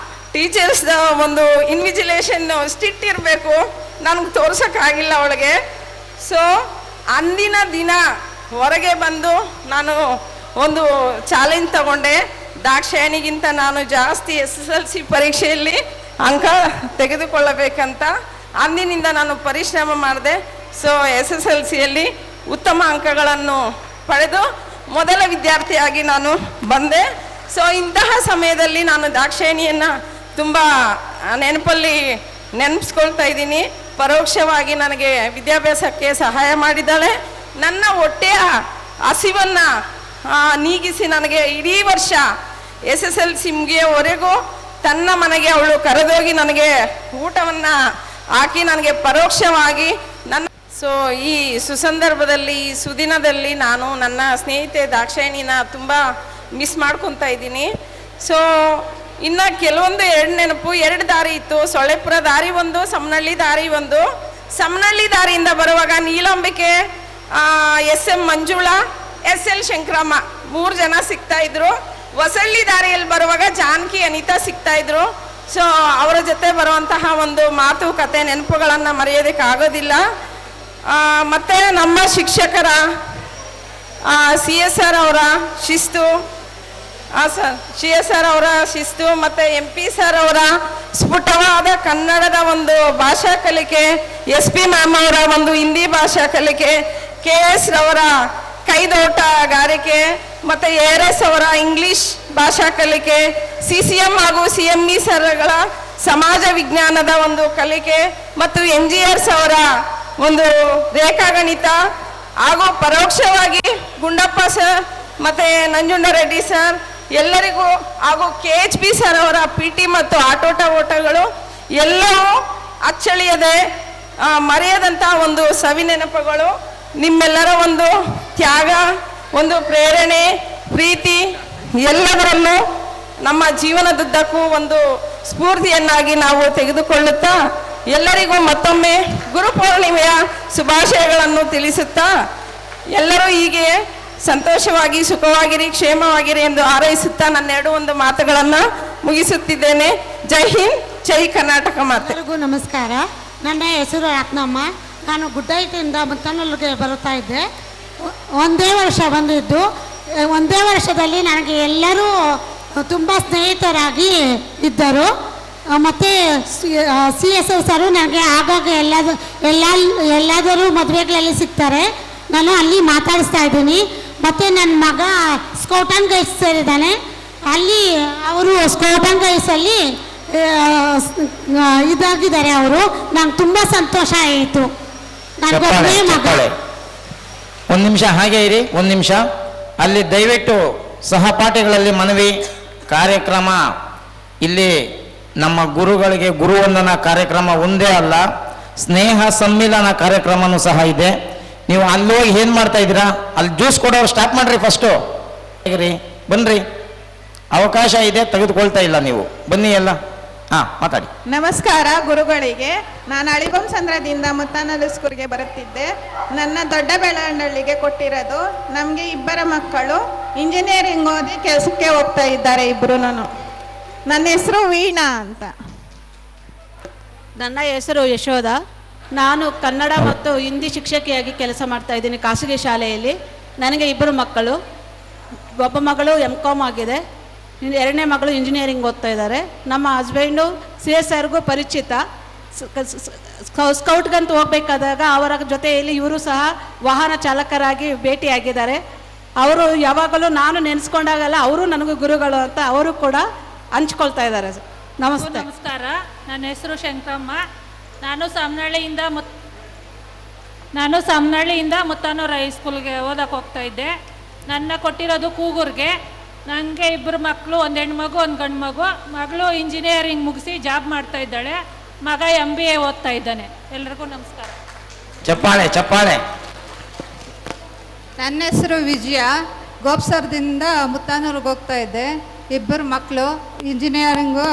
ಟೀಚರ್ಸ್ದ ಒಂದು ಇನ್ವಿಜಿಲೇಷನ್ ಸ್ಟ್ರಿಕ್ಟ್ ಇರಬೇಕು, ನನಗೆ ತೋರ್ಸೋಕ್ಕಾಗಿಲ್ಲ ಅವಳಿಗೆ. ಸೊ ಅಂದಿನ ದಿನ ಹೊರಗೆ ಬಂದು ನಾನು ಒಂದು ಚಾಲೆಂಜ್ ತಗೊಂಡೆ. ದಾಕ್ಷಾಯಿಣಿಗಿಂತ ನಾನು ಜಾಸ್ತಿ SSLC ಪರೀಕ್ಷೆಯಲ್ಲಿ ಅಂಕ ತೆಗೆದುಕೊಳ್ಳಬೇಕಂತ ಅಂದಿನಿಂದ ನಾನು ಪರಿಶ್ರಮ ಮಾಡಿದೆ. ಸೊ SSLCಯಲ್ಲಿ ಉತ್ತಮ ಅಂಕಗಳನ್ನು ಪಡೆದು ಮೊದಲ ವಿದ್ಯಾರ್ಥಿಯಾಗಿ ನಾನು ಬಂದೆ. ಸೊ ಇಂತಹ ಸಮಯದಲ್ಲಿ ನಾನು ದಾಕ್ಷಾಯಿಣಿಯನ್ನು ತುಂಬ ನೆನಪಿಸ್ಕೊಳ್ತಾ ಇದ್ದೀನಿ. ಪರೋಕ್ಷವಾಗಿ ನನಗೆ ವಿದ್ಯಾಭ್ಯಾಸಕ್ಕೆ ಸಹಾಯ ಮಾಡಿದ್ದಾಳೆ. ನನ್ನ ಹೊಟ್ಟೆಯ ಹಸಿವನ್ನು ನೀಗಿಸಿ ನನಗೆ ಇಡೀ ವರ್ಷ SSLC ಮುಗಿಯೋವರೆಗೂ ತನ್ನ ಮನೆಗೆ ಅವಳು ಕರೆದೋಗಿ ನನಗೆ ಊಟವನ್ನು ಹಾಕಿ ನನಗೆ ಪರೋಕ್ಷವಾಗಿ ನನ್ನ ಸೊ ಈ ಸುಸಂದರ್ಭದಲ್ಲಿ, ಈ ಸುದಿನದಲ್ಲಿ ನಾನು ನನ್ನ ಸ್ನೇಹಿತೆ ದಾಕ್ಷಾಯಿಣಿನ ತುಂಬ ಮಿಸ್ ಮಾಡ್ಕೊತಾ ಇದ್ದೀನಿ. ಸೊ ಇನ್ನು ಕೆಲವೊಂದು 2 ನೆನಪು, 2 ದಾರಿ ಇತ್ತು. ಸೊಳ್ಳೆಪುರ ದಾರಿ ಒಂದು, ಸಮನಹಳ್ಳಿ ದಾರಿ ಒಂದು. ಸಮನಹಳ್ಳಿ ದಾರಿಯಿಂದ ಬರುವಾಗ ನೀಲಾಂಬಿಕೆ, SM ಮಂಜುಳಾ, SL ಶಂಕರಮ್ಮ 3 ಜನ ಸಿಗ್ತಾಯಿದ್ರು. ಹೊಸಳ್ಳಿ ದಾರಿಯಲ್ಲಿ ಬರುವಾಗ ಜಾನಕಿ, ಅನಿತಾ ಸಿಗ್ತಾಯಿದ್ರು. ಸೊ ಅವರ ಜೊತೆ ಬರುವಂತಹ ಒಂದು ಮಾತುಕತೆ, ನೆನಪುಗಳನ್ನು ಮರೆಯೋದಕ್ಕೆ ಆಗೋದಿಲ್ಲ. ಮತ್ತು ನಮ್ಮ ಶಿಕ್ಷಕರ CSR ಅವರ ಶಿಸ್ತು, CSR ಅವರ ಶಿಸ್ತು ಮತ್ತು MP ಸರ್ ಅವರ ಸ್ಫುಟವಾದ ಕನ್ನಡದ ಒಂದು ಭಾಷಾ ಕಲಿಕೆ, SP ಮ್ಯಾಮ್ ಅವರ ಒಂದು ಹಿಂದಿ ಭಾಷಾ ಕಲಿಕೆ, KS ರವರ ಕೈದೋಟಗಾರಿಕೆ ಮತ್ತು ARS ಅವರ ಇಂಗ್ಲೀಷ್ ಭಾಷಾ ಕಲಿಕೆ, CCM ಹಾಗೂ CME ಸರ್ಗಳ ಸಮಾಜ ವಿಜ್ಞಾನದ ಒಂದು ಕಲಿಕೆ ಮತ್ತು NGRs ಅವರ ಒಂದು ರೇಖಾಗಣಿತ ಹಾಗೂ ಪರೋಕ್ಷವಾಗಿ ಗುಂಡಪ್ಪ ಸರ್ ಮತ್ತು ನಂಜುಂಡರೆಡ್ಡಿ ಸರ್ ಎಲ್ಲರಿಗೂ ಹಾಗೂ KHP ಸರ್ ಅವರ PT ಮತ್ತು ಆಟೋಟ ಓಟಗಳು ಎಲ್ಲವೂ ಅಚ್ಚಳಿಯದೆ ಮರೆಯದಂಥ ಒಂದು ಸವಿನೆನಪುಗಳು. ನಿಮ್ಮೆಲ್ಲರ ಒಂದು ತ್ಯಾಗ, ಒಂದು ಪ್ರೇರಣೆ, ಪ್ರೀತಿ ಎಲ್ಲದರಲ್ಲೂ ನಮ್ಮ ಜೀವನದುದ್ದಕ್ಕೂ ಒಂದು ಸ್ಫೂರ್ತಿಯನ್ನಾಗಿ ನಾವು ತೆಗೆದುಕೊಳ್ಳುತ್ತಾ ಎಲ್ಲರಿಗೂ ಮತ್ತೊಮ್ಮೆ ಗುರುಪೌರ್ಣಿಮೆಯ ಶುಭಾಶಯಗಳನ್ನು ತಿಳಿಸುತ್ತಾ ಎಲ್ಲರೂ ಹೀಗೆ ಸಂತೋಷವಾಗಿ ಸುಖವಾಗಿರಿ, ಕ್ಷೇಮವಾಗಿರಿ ಎಂದು ಹಾರೈಸುತ್ತಾ ನನ್ನ ಒಂದು ಮಾತುಗಳನ್ನು ಮುಗಿಸುತ್ತಿದ್ದೇನೆ. ಜೈ ಹಿಂದ್, ಜೈ ಕರ್ನಾಟಕ ಮಾತೆ. ಎಲ್ಲರಿಗೂ ನಮಸ್ಕಾರ. ನನ್ನ ಹೆಸರು ರತ್ನಮ್ಮ. ನಾನು ಗುಡ್ಡೈಟಿಂದ ಮುತ್ತನೂರಿಗೆ ಬರುತ್ತಾ ಇದ್ದೆ. ಒಂದೇ ವರ್ಷ ಬಂದಿದ್ದು. ಒಂದೇ ವರ್ಷದಲ್ಲಿ ನನಗೆ ಎಲ್ಲರೂ ತುಂಬ ಸ್ನೇಹಿತರಾಗಿ ಇದ್ದರು. ಮತ್ತು CSR ಸರು ನನಗೆ ಆಗಾಗ ಎಲ್ಲಾದರೂ ಮದುವೆಗಳಲ್ಲಿ ಸಿಗ್ತಾರೆ. ನಾನು ಅಲ್ಲಿ ಮಾತಾಡಿಸ್ತಾ ಇದ್ದೀನಿ. ಮತ್ತು ನನ್ನ ಮಗ ಸ್ಕೌಟ್ ಆ್ಯಂಡ್ ಗೈಡ್ಸ್ ಸೇರಿದ್ದಾನೆ. ಅಲ್ಲಿ ಅವರು ಸ್ಕೌಟ್ ಆ್ಯಂಡ್ ಗೈಡ್ಸಲ್ಲಿ ಇದಾಗಿದ್ದಾರೆ. ಅವರು ನಂಗೆ ತುಂಬ ಸಂತೋಷ ಆಯಿತು. ನನಗೊಬ್ಬನೇ ಮಗ. ಒಂದು ನಿಮಿಷ ಹಾಗೆ ಇರಿ, ಒಂದು ನಿಮಿಷ. ಅಲ್ಲಿ ದಯವಿಟ್ಟು ಸಹಪಾಠಿಗಳಲ್ಲಿ ಮನವಿ, ಕಾರ್ಯಕ್ರಮ ಇಲ್ಲಿ ನಮ್ಮ ಗುರುಗಳಿಗೆ ಗುರುವಂದನಾ ಕಾರ್ಯಕ್ರಮ ಒಂದೇ ಅಲ್ಲ, ಸ್ನೇಹ ಸಮ್ಮಿಲನ ಕಾರ್ಯಕ್ರಮನೂ ಸಹ ಇದೆ. ನೀವು ಅಲ್ಲಿ ಹೋಗಿ ಏನು ಮಾಡ್ತಾ ಇದ್ದೀರಾ? ಅಲ್ಲಿ ಜ್ಯೂಸ್ ಕೊಡೋರು ಸ್ಟಾಪ್ ಮಾಡ್ರಿ ಫಸ್ಟು. ಹೇಗ್ರಿ ಬನ್ನಿರಿ, ಅವಕಾಶ ಇದೆ, ತೆಗೆದುಕೊಳ್ತಾ ಇಲ್ಲ ನೀವು. ಬನ್ನಿ ಎಲ್ಲ. ಹಾಂ, ಮಾತಾಡಿ. ನಮಸ್ಕಾರ ಗುರುಗಳಿಗೆ. ನಾನು ಅಳಿಬಂಸಂದ್ರದಿಂದ ಮುತ್ತಾನಲಸ್ಕೂರಿಗೆ ಬರುತ್ತಿದ್ದೆ. ನನ್ನ ದೊಡ್ಡ ಬೆಳವಣ್ಣಳ್ಳಿಗೆ ಕೊಟ್ಟಿರೋದು. ನಮಗೆ ಇಬ್ಬರ ಮಕ್ಕಳು ಇಂಜಿನಿಯರಿಂಗ್ ಓದಿ ಕೆಲಸಕ್ಕೆ ಹೋಗ್ತಾ ಇದ್ದಾರೆ ಇಬ್ಬರು. ನನ್ನ ಹೆಸರು ವೀಣಾ ಅಂತ. ನನ್ನ ಹೆಸರು ಯಶೋಧ. ನಾನು ಕನ್ನಡ ಮತ್ತು ಹಿಂದಿ ಶಿಕ್ಷಕಿಯಾಗಿ ಕೆಲಸ ಮಾಡ್ತಾ ಇದ್ದೀನಿ ಖಾಸಗಿ ಶಾಲೆಯಲ್ಲಿ. ನನಗೆ ಇಬ್ಬರು ಮಕ್ಕಳು. ಒಬ್ಬ ಮಗಳು MCOM ಆಗಿದೆ, ಎರಡನೇ ಮಗಳು ಇಂಜಿನಿಯರಿಂಗ್ ಓದ್ತಾ ಇದ್ದಾರೆ. ನಮ್ಮ ಹಸ್ಬೆಂಡು CSRಗೂ ಪರಿಚಿತ. ಸ್ಕೌಟ್ಗಂತ ಹೋಗ್ಬೇಕಾದಾಗ ಅವರ ಜೊತೆಯಲ್ಲಿ ಇವರು ಸಹ ವಾಹನ ಚಾಲಕರಾಗಿ ಭೇಟಿಯಾಗಿದ್ದಾರೆ. ಅವರು ಯಾವಾಗಲೂ ನಾನು ನೆನೆಸ್ಕೊಂಡಾಗಲ್ಲ ಅವರು ನನಗೂ ಗುರುಗಳು ಅಂತ ಅವರು ಕೂಡ ಹಂಚ್ಕೊಳ್ತಾ ಇದ್ದಾರೆ. ನಮಸ್ತೆ. ನಮಸ್ಕಾರ. ನನ್ನ ಹೆಸರು ಶಂಕರಮ್ಮ. ನಾನು ಸಾಮನಹಳ್ಳಿಯಿಂದ ಮುತ್ತಾನೂರು ಹೈಸ್ಕೂಲ್ಗೆ ಓದಕ್ಕೆ ಹೋಗ್ತಾ ಇದ್ದೆ. ನನ್ನ ಕೊಟ್ಟಿರೋದು ಕೂಗೂರಿಗೆ. ನನಗೆ ಇಬ್ಬರು ಮಕ್ಕಳು, ಒಂದು ಹೆಣ್ಮಗು ಒಂದು ಗಂಡು ಮಗು. ಮಗಳು ಇಂಜಿನಿಯರಿಂಗ್ ಮುಗಿಸಿ ಜಾಬ್ ಮಾಡ್ತಾ ಇದ್ದಾಳೆ. ಮಗ MBA ಓದ್ತಾ ಇದ್ದಾನೆ. ಎಲ್ರಿಗೂ ನಮಸ್ಕಾರ. ಚಪ್ಪಾಳೆ ಚಪ್ಪಾಳೆ. ನನ್ನ ಹೆಸರು ವಿಜಯ. ಗೋಪ್ಸರದಿಂದ ಮುತ್ತಾನೂರಿಗೆ ಹೋಗ್ತಾ ಇದ್ದೆ. ಇಬ್ಬರು ಮಕ್ಕಳು ಇಂಜಿನಿಯರಿಂಗು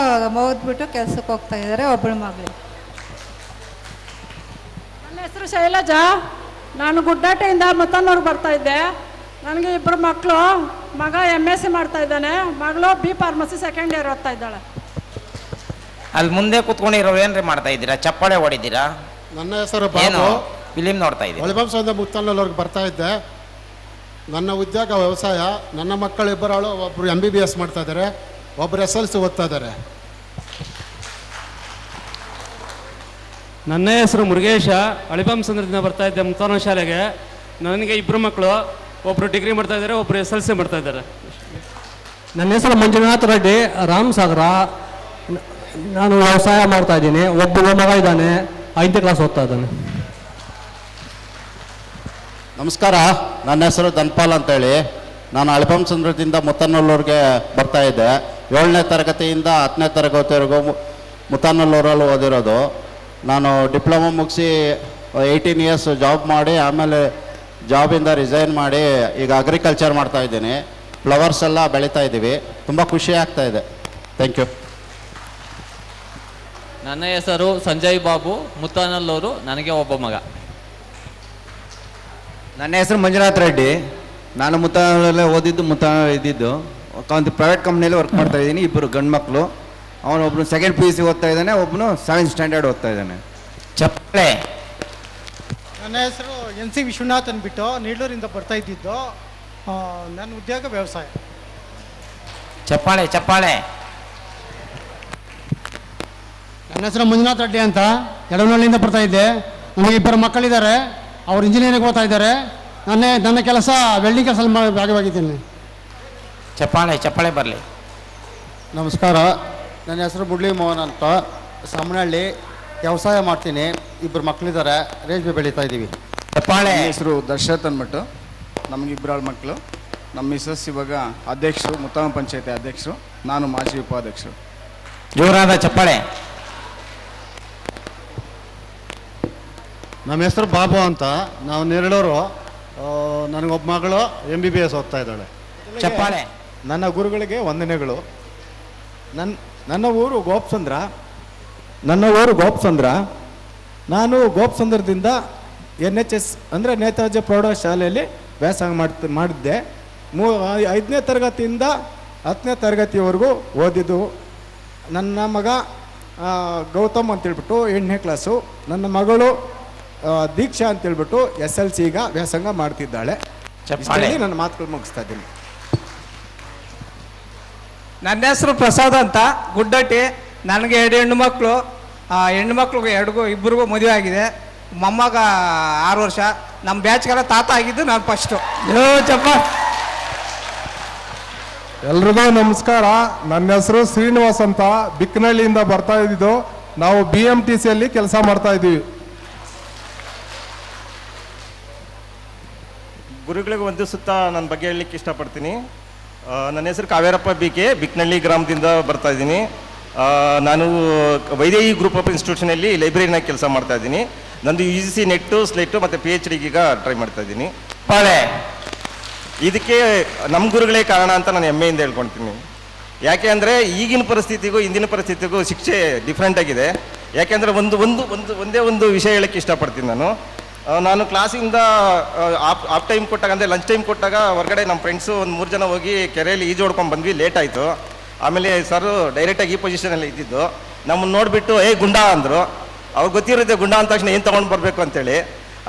ಓದ್ಬಿಟ್ಟು ಕೆಲಸಕ್ಕೆ ಹೋಗ್ತಾ ಇದ್ದಾರೆ. ಒಬ್ಬಳು ಮಗಳು. ನನ್ನ ಹೆಸರು ಶೈಲಜಾ. ನಾನು ಗುಡ್ಡಾಟೆಯಿಂದ ಮುತ್ತಾನೂರಿಗೆ ಬರ್ತಾ ಇದ್ದೆ. ನನಗೆ ಇಬ್ಬರು ಮಕ್ಕಳು. ಮಗ MSc ಮಾಡ್ತಾ ಇದ್ದಾನೆ, ಮಗಳು B Pharmacy ಸೆಕೆಂಡ್ ಇಯರ್ ಓದ್ತಾ ಇದ್ದಾಳೆ. ಅಲ್ಲಿ ಮುಂದೆ ಕುತ್ಕೊಂಡಿರೋರು ಏನ್ರಿ ಮಾಡ್ತಾ ಇದ್ದೀರಾ? ಚಪ್ಪಾಳೆ ಹೊಡಿದ್ದೀರಾ? ನನ್ನ ಹೆಸರು ಬಾಬು. ಫಿಲಿಂ ನೋಡ್ತಾ ಇದ್ದೀನಿ. ಒಳಬಂಸದಿಂದ ಮುತ್ತನೂರಿಗೆ ಬರ್ತಾ ಇದ್ದೆ. ನನ್ನ ಉದ್ಯೋಗ ವ್ಯವಸಾಯ. ನನ್ನ ಮಕ್ಕಳು ಇಬ್ಬರು, ಒಬ್ಬರು MBBS ಮಾಡ್ತಾ ಇದ್ದಾರೆ, ಒಬ್ಬರು SLC ಓದ್ತಾ ಇದ್ದಾರೆ. ನನ್ನ ಹೆಸರು ಮುರುಗೇಶ. ಅಳಿಬಂಸಂದ್ರದಿಂದ ಬರ್ತಾ ಇದ್ದೆ ಮುತ್ತಾನೂರು ಶಾಲೆಗೆ. ನನಗೆ ಇಬ್ಬರು ಮಕ್ಕಳು, ಒಬ್ಬರು ಡಿಗ್ರಿ ಮಾಡ್ತಾ ಇದ್ದಾರೆ, ಒಬ್ಬರು SLC ಮಾಡ್ತಾ ಇದ್ದಾರೆ. ನನ್ನ ಹೆಸರು ಮಂಜುನಾಥ್ ರೆಡ್ಡಿ, ರಾಮಸಾಗರ. ನಾನು ವ್ಯವಸಾಯ ಮಾಡ್ತಾ ಇದ್ದೀನಿ. ಒಬ್ಬ ಮಗ ಇದ್ದಾನೆ, 5ನೇ ಕ್ಲಾಸ್ ಓದ್ತಾ ಇದ್ದಾನೆ. ನಮಸ್ಕಾರ. ನನ್ನ ಹೆಸರು ಧನ್ಪಾಲ್ ಅಂತೇಳಿ. ನಾನು ಅಳಿಬಂಸಂದ್ರದಿಂದ ಮುತ್ತನಲ್ಲೂರಿಗೆ ಬರ್ತಾ ಇದ್ದೆ. 7ನೇ ತರಗತಿಯಿಂದ 10ನೇ ತರಗತಿವರೆಗೂ ಮುತ್ತನಲ್ಲೂರಲ್ಲಿ ಓದಿರೋದು. ನಾನು ಡಿಪ್ಲೊಮಾ ಮುಗಿಸಿ 18 ಇಯರ್ಸ್ ಜಾಬ್ ಮಾಡಿ, ಆಮೇಲೆ ಜಾಬಿಂದ ರಿಸೈನ್ ಮಾಡಿ ಈಗ ಅಗ್ರಿಕಲ್ಚರ್ ಮಾಡ್ತಾ ಇದ್ದೀನಿ. ಫ್ಲವರ್ಸ್ ಎಲ್ಲ ಬೆಳೀತಾ ಇದ್ದೀವಿ. ತುಂಬ ಖುಷಿ ಆಗ್ತಾ ಇದೆ. Thank you. ನನ್ನ ಹೆಸರು ಸಂಜಯ್ ಬಾಬು, ಮುತ್ತಾನಲ್ಲೂರು. ನನಗೆ ಒಬ್ಬ ಮಗ. ನನ್ನ ಹೆಸರು ಮಂಜುನಾಥ್ ರೆಡ್ಡಿ. ನಾನು ಮುತ್ತಾನಲ್ಲೇ ಓದಿದ್ದು, ಮುತ್ತಾನೂರು ಇದ್ದಿದ್ದು. ಒಂದು ಪ್ರೈವೇಟ್ ಕಂಪ್ನಿಯಲ್ಲಿ ವರ್ಕ್ ಮಾಡ್ತಾ ಇದ್ದೀನಿ. ಇಬ್ಬರು ಗಂಡು ಮಕ್ಕಳು. ಅವನೊಬ್ಬನು 2nd PUC ಓದ್ತಾ ಇದ್ದಾನೆ, ಒಬ್ಬನು 7th ಸ್ಟ್ಯಾಂಡರ್ಡ್ ಓದ್ತಾ ಇದ್ದಾನೆ. ಚಪ್ಪಳೆ. ನನ್ನ ಹೆಸರು NC ವಿಶ್ವನಾಥ್ ಅಂದ್ಬಿಟ್ಟು ನೀಡೂರಿಂದ ಬರ್ತಾ ಇದ್ದಿದ್ದು. ನನ್ನ ಉದ್ಯೋಗ ವ್ಯವಸಾಯ. ಚಪ್ಪಾಳೆ ಚಪ್ಪಾಳೆ. ನನ್ನ ಹೆಸರು ಮಂಜುನಾಥ್ ರೆಡ್ಡಿ ಅಂತ, ಎಡವನಹಳ್ಳಿಯಿಂದ ಬರ್ತಾ ಇದ್ದೆ. ನನಗೆ ಇಬ್ಬರು ಮಕ್ಕಳಿದ್ದಾರೆ, ಅವರು ಇಂಜಿನಿಯರಿಂಗ್ ಓದ್ತಾ ಇದ್ದಾರೆ. ನನ್ನ ಕೆಲಸ ವೆಲ್ಡಿಂಗ್ ಕೆಲಸದಲ್ಲಿ ಭಾಗವಾಗಿದ್ದೀನಿ. ಚಪ್ಪಾಳೆ ಚಪ್ಪಾಳೆ ಬರಲಿ. ನಮಸ್ಕಾರ. ನನ್ನ ಹೆಸರು ಮುರಳಿ ಮೋಹನ್ ಅಂತ, ಸಾಮನಹಳ್ಳಿ. ವ್ಯವಸಾಯ ಮಾಡ್ತೀನಿ, ಇಬ್ಬರು ಮಕ್ಕಳಿದ್ದಾರೆ, ರೇಷ್ಮೆ ಬೆಳೀತಾ ಇದ್ದೀವಿ. ನನ್ನ ಹೆಸರು ದರ್ಶತ್ ಅಂದ್ಬಿಟ್ಟು, ನಮಗಿಬ್ಬರು ಮಕ್ಕಳು. ನಮ್ಮ ಮಿಸಸ್ ಇವಾಗ ಅಧ್ಯಕ್ಷರು, ಮುತ್ತಾನ ಪಂಚಾಯತಿ ಅಧ್ಯಕ್ಷರು, ನಾನು ಮಾಜಿ ಉಪಾಧ್ಯಕ್ಷರು. ಜೋರಾದ ಚಪ್ಪಾಳೆ. ನಮ್ಮ ಹೆಸರು ಬಾಬು ಅಂತ, ನಾವು ನೆರಳೂರು. ನನಗೊಬ್ಬ ಮಗಳು MBBS ಓದ್ತಾ ಇದ್ದಾಳೆ. ಚಪ್ಪಾಳೆ. ನನ್ನ ಗುರುಗಳಿಗೆ ವಂದನೆಗಳು. ನನ್ನ ಊರು ಗೋಪ್ಸಂದ್ರ. ನಾನು ಗೋಪ್ಸಂದ್ರದಿಂದ NHS ಅಂದರೆ ನೇತಾಜಿ ಪ್ರೌಢಶಾಲೆಯಲ್ಲಿ ವ್ಯಾಸಂಗ ಮಾಡಿದ್ದೆ. 5ನೇ ತರಗತಿಯಿಂದ 10ನೇ ತರಗತಿವರೆಗೂ ಓದಿದ್ದು. ನನ್ನ ಮಗ ಗೌತಮ್ ಅಂತೇಳ್ಬಿಟ್ಟು 8ನೇ ಕ್ಲಾಸು, ನನ್ನ ಮಗಳು ದೀಕ್ಷಾ ಅಂತೇಳ್ಬಿಟ್ಟು SLC ಈಗ ವ್ಯಾಸಂಗ ಮಾಡ್ತಿದ್ದಾಳೆ. ನನ್ನ ಮಾತುಗಳು ಮುಗಿಸ್ತಾ ಇದ್ದೀನಿ. ನನ್ನ ಹೆಸರು ಪ್ರಸಾದ್ ಅಂತ, ಗುಡ್ಡಟ್ಟಿ. ನನಗೆ 2 ಹೆಣ್ಣು ಮಕ್ಕಳು. ಹೆಣ್ಣು ಮಕ್ಳಿಗೆ ಇಬ್ಬರಿಗೂ ಮದುವೆ ಆಗಿದೆ. ಮೊಮ್ಮಗ 6 ವರ್ಷ. ನಮ್ಮ ಬ್ಯಾಚ್ಗೆಲ್ಲ ತಾತ ಆಗಿದ್ದು ನಾನು ಫಸ್ಟು. ಎಲ್ರಿಗೂ ನಮಸ್ಕಾರ. ನನ್ನ ಹೆಸರು ಶ್ರೀನಿವಾಸ್ ಅಂತ, ಬಿಕ್ಕನಹಳ್ಳಿಯಿಂದ ಬರ್ತಾ ಇದ್ದಿದ್ದು. ನಾವು BMTCಯಲ್ಲಿ ಕೆಲಸ ಮಾಡ್ತಾ ಇದ್ದೀವಿ. ಗುರುಗಳಿಗೆ ವಂದಿಸುತ್ತಾ ನನ್ನ ಬಗ್ಗೆ ಹೇಳಲಿಕ್ಕೆ ಇಷ್ಟಪಡ್ತೀನಿ. ನನ್ನ ಹೆಸರು ಕಾವೇರಪ್ಪ BK, ಬಿಕ್ಕನಹಳ್ಳಿ ಗ್ರಾಮದಿಂದ ಬರ್ತಾ ಇದ್ದೀನಿ. ನಾನು ವೈದೇಹಿ ಗ್ರೂಪ್ ಆಫ್ ಇನ್ಸ್ಟಿಟ್ಯೂಷನಲ್ಲಿ ಲೈಬ್ರರಿನಾಗ ಕೆಲಸ ಮಾಡ್ತಾ ಇದ್ದೀನಿ. ನಂದು UGC ನೆಟ್ಟು ಸ್ಲೆಟ್ಟು ಮತ್ತು PhD ಈಗ ಟ್ರೈ ಮಾಡ್ತಾ ಇದ್ದೀನಿ. ಇದಕ್ಕೆ ನಮ್ಮ ಗುರುಗಳೇ ಕಾರಣ ಅಂತ ನಾನು ಹೆಮ್ಮೆಯಿಂದ ಹೇಳ್ಕೊಳ್ತೀನಿ. ಯಾಕೆ ಅಂದರೆ ಈಗಿನ ಪರಿಸ್ಥಿತಿಗೂ ಹಿಂದಿನ ಪರಿಸ್ಥಿತಿಗೂ ಶಿಕ್ಷೆ ಡಿಫ್ರೆಂಟ್ ಆಗಿದೆ. ಯಾಕೆಂದರೆ ಒಂದೇ ಒಂದು ವಿಷಯ ಹೇಳೋಕ್ಕೆ ಇಷ್ಟಪಡ್ತೀನಿ. ನಾನು ಕ್ಲಾಸಿಂದ ಆಫ್ ಟೈಮ್ ಕೊಟ್ಟಾಗ, ಅಂದರೆ ಲಂಚ್ ಟೈಮ್ ಕೊಟ್ಟಾಗ ಹೊರಗಡೆ ನಮ್ಮ ಫ್ರೆಂಡ್ಸು ಒಂದು 3 ಜನ ಹೋಗಿ ಕೆರೆಯಲ್ಲಿ ಈಜು ಹೊಡ್ಕೊಂಡು ಬಂದ್ವಿ. ಲೇಟ್ ಆಯಿತು. ಆಮೇಲೆ ಸರ್ ಡೈರೆಕ್ಟಾಗಿ ಈ ಪೊಸಿಷನಲ್ಲಿ ಇದ್ದಿದ್ದು. ನಮ್ಮನ್ನು ನೋಡಿಬಿಟ್ಟು ಗುಂಡ ಅಂದರು. ಅವ್ರಿಗೆ ಗೊತ್ತಿರುತ್ತೆ ಗುಂಡ ಅಂದ ತಕ್ಷಣ ಏನು ತೊಗೊಂಡು ಬರಬೇಕು ಅಂತೇಳಿ.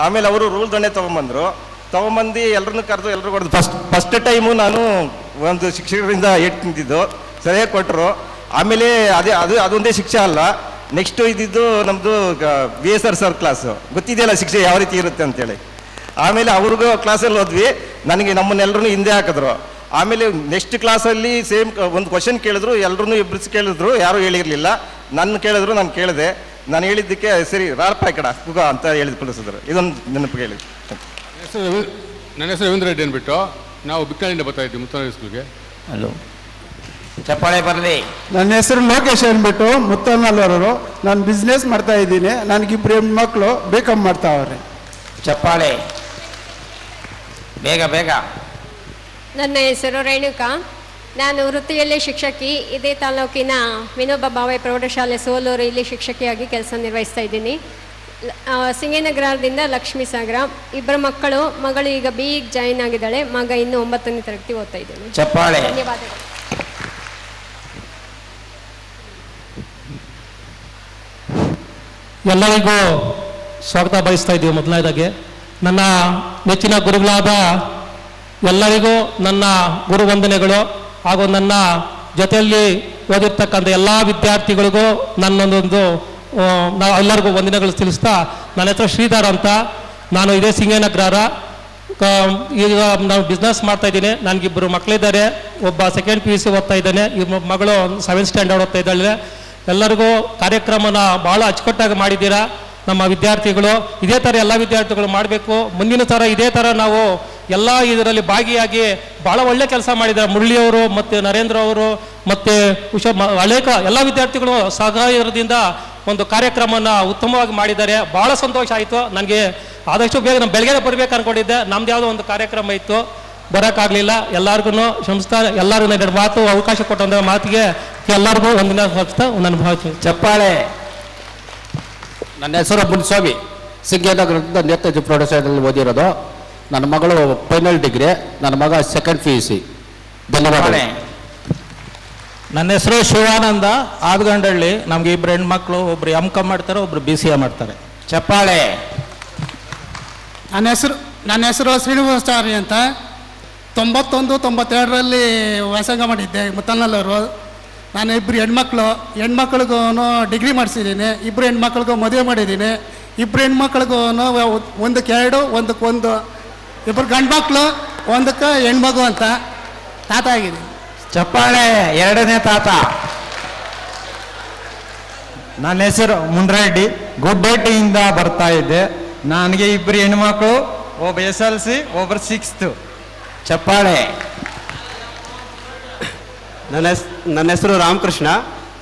ಆಮೇಲೆ ಅವರು ರೂಲ್ ದೊಣ್ಣೆ ತೊಗೊಂಬಂದರು. ಎಲ್ಲರನ್ನೂ ಕರೆದು ಎಲ್ಲರೂ ಕೊಡೋದು. ಫಸ್ಟ್ ಟೈಮು ನಾನು ಒಂದು ಶಿಕ್ಷಕರಿಂದ ಏಟ್ ತಿಂತಿದ್ದು, ಸರಿಯಾಗಿ ಕೊಟ್ಟರು. ಆಮೇಲೆ ಅದೊಂದೇ ಶಿಕ್ಷೆ ಅಲ್ಲ, ನೆಕ್ಸ್ಟು ಇದ್ದಿದ್ದು ನಮ್ಮದು VSR ಸರ್ ಕ್ಲಾಸು. ಗೊತ್ತಿದೆಯಲ್ಲ ಶಿಕ್ಷೆ ಯಾವ ರೀತಿ ಇರುತ್ತೆ ಅಂತೇಳಿ. ಆಮೇಲೆ ಅವ್ರಿಗೂ ಕ್ಲಾಸಲ್ಲಿ ಹೋದ್ವಿ. ನನಗೆ ನಮ್ಮನ್ನೆಲ್ಲರೂ ಹಿಂದೆ ಹಾಕಿದ್ರು. ಆಮೇಲೆ ನೆಕ್ಸ್ಟ್ ಕ್ಲಾಸಲ್ಲಿ ಸೇಮ್ ಒಂದು ಕ್ವಶನ್ ಕೇಳಿದ್ರು, ಎಲ್ಲರೂ ಇಬ್ಬರು ಕೇಳಿದ್ರು, ಯಾರೂ ಹೇಳಿರಲಿಲ್ಲ. ನನ್ನ ಕೇಳಿದ್ರು, ನಾನು ಕೇಳಿದೆ. ನಾನು ಹೇಳಿದ್ದಕ್ಕೆ ಸರಿ ರಾರಪ್ಪ ಈ ಕಡೆ ಕುಗ ಅಂತ ಹೇಳಿದ್ ಕಳಿಸಿದ್ರು. ಇದೊಂದು ನೆನಪಿಗೆ ಹೇಳಿ. ನನ್ನ ಹೆಸರು ರವೀಂದ್ರ ರೆಡ್ಡಿ ಅಂದ್ಬಿಟ್ಟು, ನಾವು ಬಿಕ್ಕನಹಳ್ಳಿಯಿಂದ ಬರ್ತಾ ಇದ್ದೀವಿ ಮುತ್ತಾನ ಸ್ಕೂಲ್ಗೆ. ಹಲೋ, ಚಪ್ಪಾಳೆ ಬರಲಿ. ನನ್ನ ಹೆಸರು ಲೋಕೇಶ್ ಅಂದ್ಬಿಟ್ಟು, ಮುತ್ತನಲ್ಲೂರವರು. ನಾನು ಬಿಸ್ನೆಸ್ ಮಾಡ್ತಾ ಇದ್ದೀನಿ. ನನಗಿಬ್ಬರು ಹೆಣ್ಮಕ್ಳು B.Com ಮಾಡ್ತಾವ್ರೆ. ಚಪ್ಪಾಳೆ. ಬೇಗ ಬೇಗ. ನನ್ನ ಹೆಸರು ರೇಣುಕಾ. ನಾನು ವೃತ್ತಿಯಲ್ಲಿ ಶಿಕ್ಷಕಿ. ಇದೇ ತಾಲೂಕಿನ ವಿನೋಬ ಭಾವೆ ಪ್ರೌಢಶಾಲೆ ಸೋಲೂರು, ಇಲ್ಲಿ ಶಿಕ್ಷಕಿಯಾಗಿ ಕೆಲಸ ನಿರ್ವಹಿಸ್ತಾ ಇದ್ದೀನಿ. ಸಿಂಗೇನಗರದಿಂದ ಲಕ್ಷ್ಮೀ ಸಾಗರ. ಇಬ್ಬರು ಮಗಳು ಈಗ BE ಜಾಯಿನ್ ಆಗಿದ್ದಾಳೆ. ಮಗ ಇನ್ನು 9ನೇ ತರಗತಿ ಓದ್ತಾ ಇದ್ದೀನಿ. ಚಪ್ಪಾಳೆ. ಧನ್ಯವಾದಗಳು. ಎಲ್ಲರಿಗೂ ಸ್ವಾಗತ ಬಯಸ್ತಾ ಇದ್ದೀವಿ. ಮೊದಲನೇದಾಗಿ ನನ್ನ ನೆಚ್ಚಿನ ಗುರುಗಳಾದ ಎಲ್ಲರಿಗೂ ನನ್ನ ಗುರು ವಂದನೆಗಳು. ಹಾಗೂ ನನ್ನ ಜೊತೆಯಲ್ಲಿ ಓದಿರ್ತಕ್ಕಂಥ ಎಲ್ಲ ವಿದ್ಯಾರ್ಥಿಗಳಿಗೂ ನನ್ನೊಂದೊಂದು ಎಲ್ಲರಿಗೂ ವಂದನೆಗಳು ತಿಳಿಸ್ತಾ, ನನ್ನ ಹೆಸರು ಶ್ರೀಧರ್ ಅಂತ, ನಾನು ಇದೇ ಸಿಂಗೇನಗರ. ಈಗ ನಾನು ಬಿಸ್ನೆಸ್ ಮಾಡ್ತಾ ಇದ್ದೀನಿ. ನನಗಿಬ್ಬರು ಮಕ್ಕಳಿದ್ದಾರೆ. ಒಬ್ಬ 2nd PUC ಓದ್ತಾ ಇದ್ದಾನೆ, ಮಗಳು 7th ಸ್ಟ್ಯಾಂಡರ್ಡ್ ಓದ್ತಾ ಇದ್ದಾಳೆ. ಎಲ್ಲರಿಗೂ ಕಾರ್ಯಕ್ರಮನ ಭಾಳ ಅಚ್ಚುಕಟ್ಟಾಗಿ ಮಾಡಿದ್ದೀರಾ ನಮ್ಮ ವಿದ್ಯಾರ್ಥಿಗಳು. ಇದೇ ಥರ ಎಲ್ಲ ವಿದ್ಯಾರ್ಥಿಗಳು ಮಾಡಬೇಕು. ಮುಂದಿನ ಥರ ಇದೇ ಥರ ನಾವು ಎಲ್ಲ ಇದರಲ್ಲಿ ಭಾಗಿಯಾಗಿ ಭಾಳ ಒಳ್ಳೆ ಕೆಲಸ ಮಾಡಿದ್ದಾರೆ. ಮುರಳಿಯವರು ಮತ್ತು ನರೇಂದ್ರ ಅವರು ಮತ್ತು ಅನೇಕ ಎಲ್ಲ ವಿದ್ಯಾರ್ಥಿಗಳು ಸಹಕಾರದಿಂದ ಒಂದು ಕಾರ್ಯಕ್ರಮನ ಉತ್ತಮವಾಗಿ ಮಾಡಿದ್ದಾರೆ. ಭಾಳ ಸಂತೋಷ ಆಯಿತು ನನಗೆ. ಆದಷ್ಟು ಬೇಗ ನಮ್ಮ ಬೆಳಗ್ಗೆ ಬರಬೇಕು ಅಂದ್ಕೊಂಡಿದ್ದೆ. ನಮ್ದು ಯಾವುದೋ ಒಂದು ಕಾರ್ಯಕ್ರಮ ಇತ್ತು, ಬರೋಕ್ಕಾಗಲಿಲ್ಲ. ಎಲ್ಲರಿಗೂ ಕ್ಷಮಿಸ್ತಾ, ಎಲ್ಲರಿಗೂ 2 ಮಾತು ಅವಕಾಶ ಕೊಟ್ಟಂಥ ಮಾತಿಗೆ ಎಲ್ಲರಿಗೂ ಒಂದಿನ ನನ್ನ ಭಾವ. ಚಪ್ಪಾಳೆ. ನನ್ನ ಹೆಸರು ಮುನ್ಸ್ವಾಮಿ, ಸಿಂಗೇನಗರದಿಂದ ನೇತಾಜಿ ಪ್ರೌಢಶಾಲೆಯಲ್ಲಿ ಓದಿರೋದು. ನನ್ನ ಮಗಳು ಫೈನಲ್ ಡಿಗ್ರಿ, ನನ್ನ ಮಗ 2nd PUC. ಧನ್ಯವಾದ. ನನ್ನ ಹೆಸರು ಶಿವಾನಂದ, ಆದಗಂಡಹಳ್ಳಿ. ನಮಗೆ ಇಬ್ಬರು ಹೆಣ್ಮಕ್ಳು, ಒಬ್ರು M.Com ಮಾಡ್ತಾರೆ, ಒಬ್ರು BCA ಮಾಡ್ತಾರೆ. ಚಪ್ಪಾಳೆ. ನನ್ನ ಹೆಸರು ಶ್ರೀನಿವಾಸಾಚಾರ್ಯ ಅಂತ, 91-92ರಲ್ಲಿ ವ್ಯಾಸಂಗ ಮಾಡಿದ್ದೆ ಮುತ್ತನಲ್ಲೂರು. ನಾನು ಇಬ್ಬರು ಹೆಣ್ಮಕ್ಳಿಗೂ ಡಿಗ್ರಿ ಮಾಡಿಸಿದ್ದೀನಿ. ಇಬ್ಬರು ಹೆಣ್ಮಕ್ಳಿಗೂ ಮದುವೆ ಮಾಡಿದ್ದೀನಿ. ಇಬ್ಬರು ಹೆಣ್ಮಕ್ಳಿಗೂ ಒಂದಕ್ಕೆ 2, ಒಂದಕ್ಕೆ 1. ಇಬ್ಬರು ಗಂಡು ಮಕ್ಕಳು, ಒಂದಕ್ಕೆ ಹೆಣ್ಮಗು ಅಂತ ತಾತ ಆಗಿದ್ದೀನಿ. ಚಪ್ಪಾಳೆ. 2ನೇ ತಾತ. ನನ್ನ ಹೆಸರು ಮುನ್ರೆಡ್ಡಿ ಗುಡ್ಡಟ್ಟಿಯಿಂದ ಬರ್ತಾ ಇದ್ದೆ. ನನಗೆ ಇಬ್ಬರು ಹೆಣ್ಮಕ್ಳು, ಒಬ್ಬ SLC, ಒಬ್ಬರು 6th. ಚಪ್ಪಾಳೆ. ನನ್ನ ಹೆಸರು ರಾಮಕೃಷ್ಣ.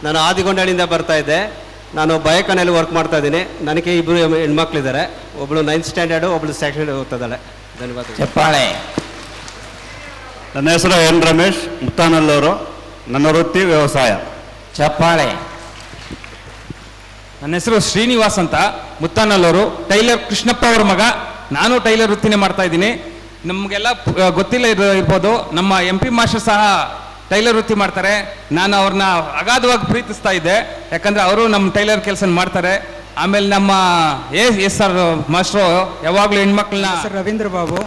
ನಾನು ಆದಿಗೊಂಡಳಿಯಿಂದ ಬರ್ತಾ ಇದ್ದೆ. ನಾನು ಬಯೋಕನಲ್ಲಿ ವರ್ಕ್ ಮಾಡ್ತಾ ಇದ್ದೀನಿ. ನನಗೆ ಇಬ್ಬರು ಹೆಣ್ಮಕ್ಳಿದ್ದಾರೆ. ಒಬ್ಬಳು 9th ಸ್ಟ್ಯಾಂಡರ್ಡು, ಒಬ್ಬಳು 2nd ಸ್ಟ್ಯಾಂಡರ್ಡ್ ಓದ್ತಿದ್ದಾಳೆ. ಧನ್ಯವಾದ. ಚಪ್ಪಾಳೆ. ನನ್ನ ಹೆಸರು ಎನ್ ರಮೇಶ್, ಮುತ್ತಾನಲ್ಲೂರು. ನನ್ನ ವೃತ್ತಿ ವ್ಯವಸಾಯ. ಚಪ್ಪಾಳೆ. ನನ್ನ ಹೆಸರು ಶ್ರೀನಿವಾಸ್ ಅಂತ, ಮುತ್ತಾನಲ್ಲೂರು. ಟೈಲರ್ ಕೃಷ್ಣಪ್ಪ ಅವ್ರ ಮಗ. ನಾನು ಟೈಲರ್ ವೃತ್ತಿನೇ ಮಾಡ್ತಾ ಇದ್ದೀನಿ. ನಮಗೆಲ್ಲ ಗೊತ್ತಿಲ್ಲ ಇರ್ಬೋದು, ನಮ್ಮ MP ಮಾಸ್ಟರ್ ಸಹ ಟೈಲರ್ ವೃತ್ತಿ ಮಾಡ್ತಾರೆ. ನಾನು ಅವ್ರನ್ನ ಅಗಾಧವಾಗಿ ಪ್ರೀತಿಸ್ತಾ ಇದ್ದೆ, ಯಾಕಂದರೆ ಅವರು ನಮ್ಮ ಟೈಲರ್ ಕೆಲಸ ಮಾಡ್ತಾರೆ. ಆಮೇಲೆ ನಮ್ಮ SR ಮಾಸ್ಟ್ರು ಯಾವಾಗಲೂ ಹೆಣ್ಮಕ್ಳನ್ನ. ಸರ್ ರವೀಂದ್ರ ಬಾಬು,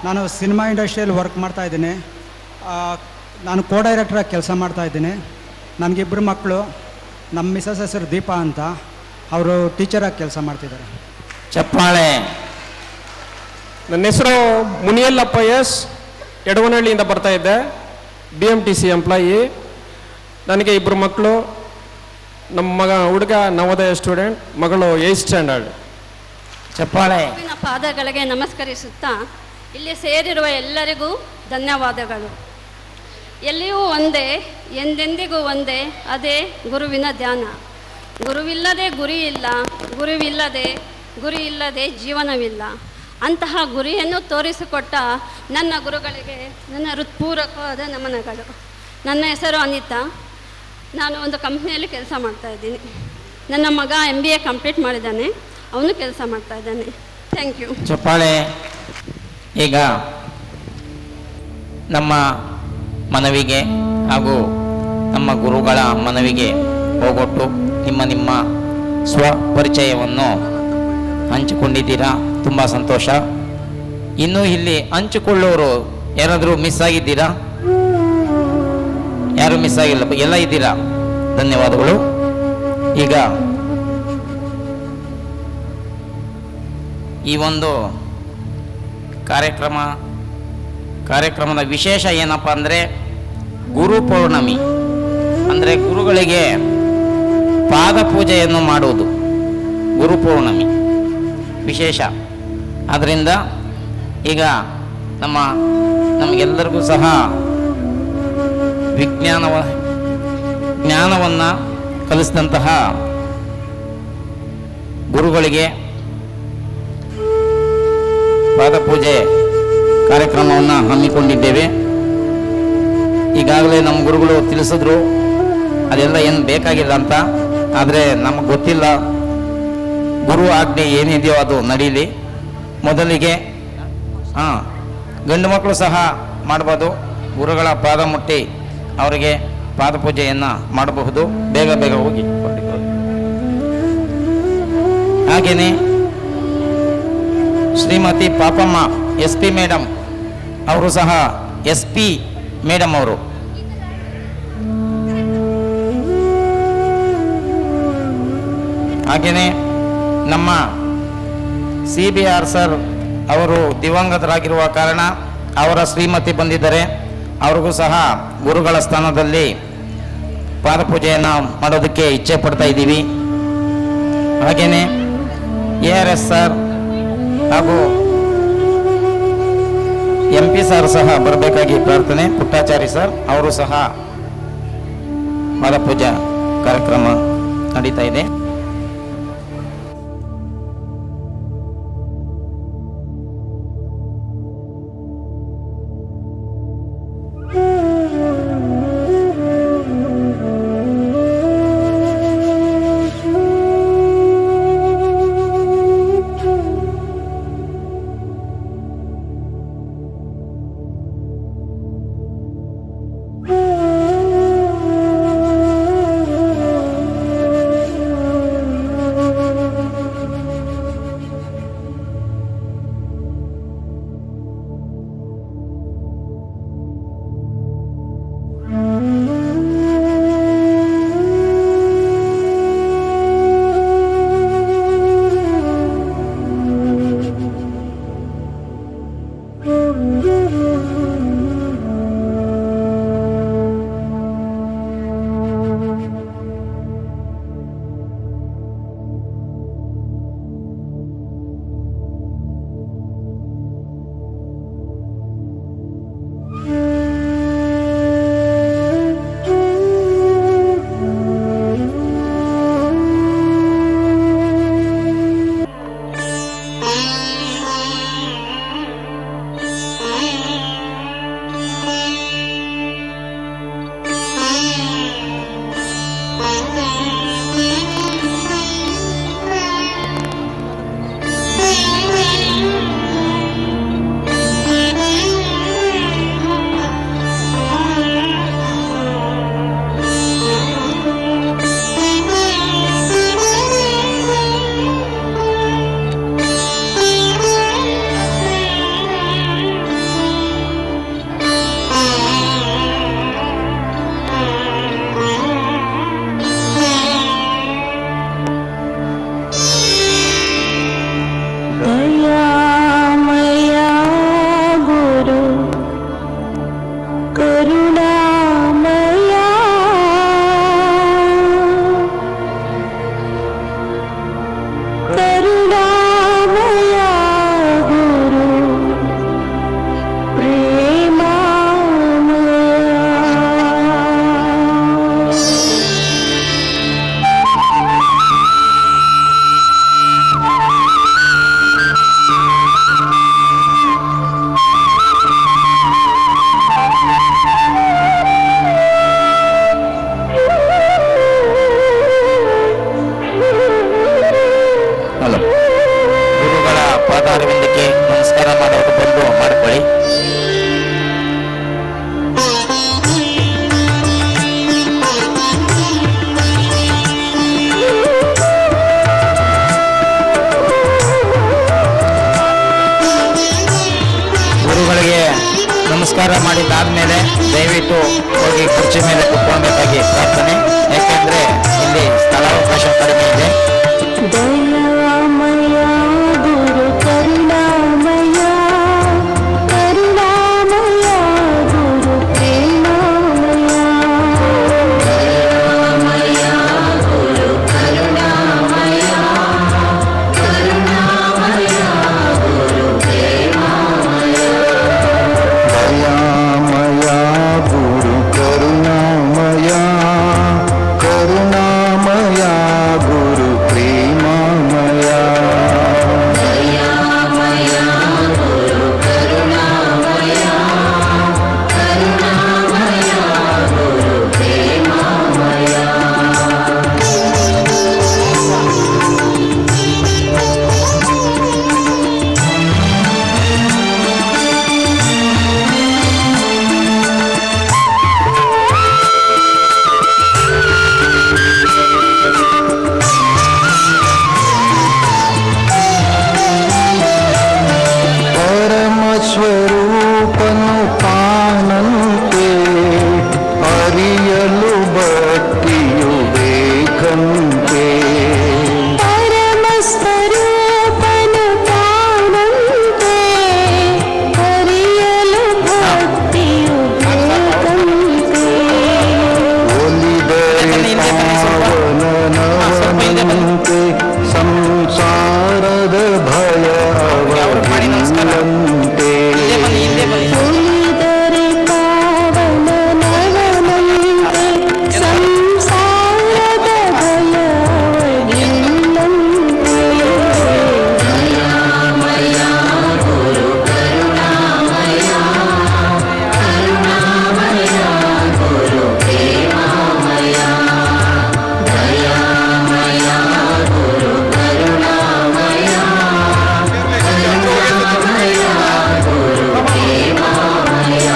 ನಾನು ಸಿನಿಮಾ ಇಂಡಸ್ಟ್ರಿಯಲ್ಲಿ ವರ್ಕ್ ಮಾಡ್ತಾ ಇದ್ದೀನಿ. ನಾನು ಕೋ ಡೈರೆಕ್ಟ್ರಾಗಿ ಕೆಲಸ ಮಾಡ್ತಾ ಇದ್ದೀನಿ. ನನಗಿಬ್ಬರು ಮಕ್ಕಳು. ನಮ್ಮ ಮಿಸಸ್ ಹೆಸರು ದೀಪಾ ಅಂತ, ಅವರು ಟೀಚರಾಗಿ ಕೆಲಸ ಮಾಡ್ತಿದ್ದಾರೆ. ಚಪ್ಪಾಳೆ. ನನ್ನ ಹೆಸರು ಮುನಿಯಲ್ಲಪ್ಪ ಎಸ್, ಯಡವನಹಳ್ಳಿಯಿಂದ ಬರ್ತಾ ಇದ್ದೆ. BMTC employee. ನನಗೆ ಇಬ್ಬರು ಮಕ್ಕಳು. ನಮ್ಮ ಹುಡುಗ ನವೋದಯ ಸ್ಟೂಡೆಂಟ್, ಮಗಳು 8th ಸ್ಟ್ಯಾಂಡರ್ಡ್. ಚಪ್ಪಾಳೆ. ಪಾದಗಳಿಗೆ ನಮಸ್ಕರಿಸುತ್ತಾ ಇಲ್ಲಿ ಸೇರಿರುವ ಎಲ್ಲರಿಗೂ ಧನ್ಯವಾದಗಳು. ಎಲ್ಲಿಯೂ ಒಂದೇ, ಎಂದೆಂದಿಗೂ ಒಂದೇ, ಅದೇ ಗುರುವಿನ ಧ್ಯಾನ. ಗುರುವಿಲ್ಲದೆ ಗುರಿ ಇಲ್ಲ, ಗುರಿ ಇಲ್ಲದೆ ಜೀವನವಿಲ್ಲ. ಅಂತಹ ಗುರಿಯನ್ನು ತೋರಿಸಿಕೊಟ್ಟ ನನ್ನ ಗುರುಗಳಿಗೆ ನನ್ನ ಹೃತ್ಪೂರ್ವಕವಾದ ನಮನಗಳು. ನನ್ನ ಹೆಸರು ಅನಿತಾ. ನಾನು ಒಂದು ಕಂಪ್ನಿಯಲ್ಲಿ ಕೆಲಸ ಮಾಡ್ತಾಯಿದ್ದೀನಿ. ನನ್ನ ಮಗ MBA ಕಂಪ್ಲೀಟ್ ಮಾಡಿದ್ದಾನೆ, ಅವನು ಕೆಲಸ ಮಾಡ್ತಾ ಇದ್ದಾನೆ. Thank you. ಚಪ್ಪಾಳೆ. ಈಗ ನಮ್ಮ ಮನವಿಗೆ ಹಾಗೂ ನಮ್ಮ ಗುರುಗಳ ಮನವಿಗೆ ಹೋಗೊಟ್ಟು ನಿಮ್ಮ ಸ್ವಪರಿಚಯವನ್ನು ಹಂಚಿಕೊಂಡಿದ್ದೀರಾ. ತುಂಬ ಸಂತೋಷ. ಇನ್ನೂ ಇಲ್ಲಿ ಹಂಚಿಕೊಳ್ಳೋರು ಯಾರಾದರೂ ಮಿಸ್ ಆಗಿದ್ದೀರಾ? ಯಾರು ಮಿಸ್ ಆಗಿಲ್ಲ, ಎಲ್ಲ ಇದ್ದೀರಾ. ಧನ್ಯವಾದಗಳು. ಈಗ ಈ ಒಂದು ಕಾರ್ಯಕ್ರಮದ ವಿಶೇಷ ಏನಪ್ಪ ಅಂದರೆ ಗುರು ಪೌರ್ಣಮಿ, ಅಂದರೆ ಗುರುಗಳಿಗೆ ಪಾದ ಪೂಜೆಯನ್ನು ಮಾಡುವುದು ಗುರು ಪೌರ್ಣಮಿ ವಿಶೇಷ. ಆದ್ದರಿಂದ ಈಗ ನಮಗೆಲ್ಲರಿಗೂ ಸಹ ಜ್ಞಾನವನ್ನು ಕಲಿಸಿದಂತಹ ಗುರುಗಳಿಗೆ ಪಾದಪೂಜೆ ಕಾರ್ಯಕ್ರಮವನ್ನು ಹಮ್ಮಿಕೊಂಡಿದ್ದೇವೆ. ಈಗಾಗಲೇ ನಮ್ಮ ಗುರುಗಳು ತಿಳಿಸಿದ್ರು ಅದೆಲ್ಲ ಏನು ಬೇಕಾಗಿಲ್ಲ ಅಂತ. ಆದರೆ ನಮಗೆ ಗೊತ್ತಿಲ್ಲ, ಗುರು ಆಜ್ಞೆ ಏನಿದೆಯೋ ಅದು ನಡೀಲಿ. ಮೊದಲಿಗೆ ಗಂಡು ಮಕ್ಕಳು ಸಹ ಮಾಡ್ಬೋದು. ಗುರುಗಳ ಪಾದ ಮುಟ್ಟಿ ಅವರಿಗೆ ಪಾದಪೂಜೆಯನ್ನು ಮಾಡಬಹುದು. ಬೇಗ ಹೋಗಿ. ಹಾಗೆಯೇ ಶ್ರೀಮತಿ ಪಾಪಮ್ಮ SP ಮೇಡಮ್ ಅವರು ಸಹ SP ಮೇಡಮ್ ಅವರು ಹಾಗೆಯೇ ನಮ್ಮ CBR ಸರ್ ಅವರು ದಿವಂಗತರಾಗಿರುವ ಕಾರಣ ಅವರ ಶ್ರೀಮತಿ ಬಂದಿದ್ದಾರೆ. ಅವ್ರಿಗೂ ಸಹ ಗುರುಗಳ ಸ್ಥಾನದಲ್ಲಿ ಪಾದಪೂಜೆಯನ್ನು ಮಾಡೋದಕ್ಕೆ ಇಚ್ಛೆ ಪಡ್ತಾ ಇದ್ದೀವಿ. ಹಾಗೆಯೇ ARS ಸರ್ ಹಾಗೂ MP ಸರ್ ಸಹ ಬರಬೇಕಾಗಿ ಪ್ರಾರ್ಥನೆ. ಪುಟ್ಟಾಚಾರಿ ಸರ್ ಅವರು ಸಹ ಪಾದಪೂಜಾ ಕಾರ್ಯಕ್ರಮ ನಡೀತಾ ಇದೆ. ನಮಸ್ಕಾರ ಮಾಡಿದ್ದಾದ್ಮೇಲೆ ದಯವಿಟ್ಟು ಹೋಗಿ ಕುರ್ಚಿ ಮೇಲೆ ಕುತ್ಕೊಳ್ಬೇಕಾಗಿ ಪ್ರಾರ್ಥನೆ. ಯಾಕೆಂದ್ರೆ ಇಲ್ಲಿ ಸ್ಥಳಾವಕಾಶ ಕಡಿಮೆ ಇದೆ. ದಯಾಮಯ ಗುರು ಕರುಣಾಮಯ ಕರುಣಾಮಯ ಗುರು ಪ್ರೇಮಾಮಯ ದಯಾಮಯ ಗುರು ಕರುಣಾಮಯ ಕರುಣಾಮಯ ಗುರು ಪ್ರೇಮಾಮಯ ದಯಾಮಯ ಗುರು ಕರುಣಾಮಯ ಕರುಣಾಮಯ ಗುರು ಪ್ರೇಮಾಮಯ ದಯಾಮಯ ಗುರು ಕರುಣಾಮಯ ಕರುಣಾಮಯ ಗುರು ಪ್ರೇಮಾಮಯ ಪರಮಸ್ವರೂಪನು ತಾನಂತೆ ಅರಿಯಲು ಭಕ್ತಿಯು ಬೇಕಂತೆ ಪರಮಸ್ವರೂಪನು ತಾನಂತೆ ಅರಿಯಲು ಭಕ್ತಿಯು ಬೇಕಂತೆ ಒಲಿದರೆ ಪಾವನನವನಂತೆ ಸಂಸಾರದ ಭಯ ಅವರಿಲ್ಲಂತೆ ಉಳಿದರೆ ಪಾವನ ನವನಂತೆ ಸಂಸಾರದ ಭಯವರಿಲ್ಲಂತೆ ದಯಾಮಯ ಗುರು ಕರುಣಾಮಯ ಕರುಣಾಮಯ ಗುರು ಪ್ರೇಮಾಮಯ ದಯಾಮಯ ಗುರು ಕರುಣಾಮಯ ಕರುಣಾಮಯ ಗುರು ಪ್ರೇಮಾಮಯ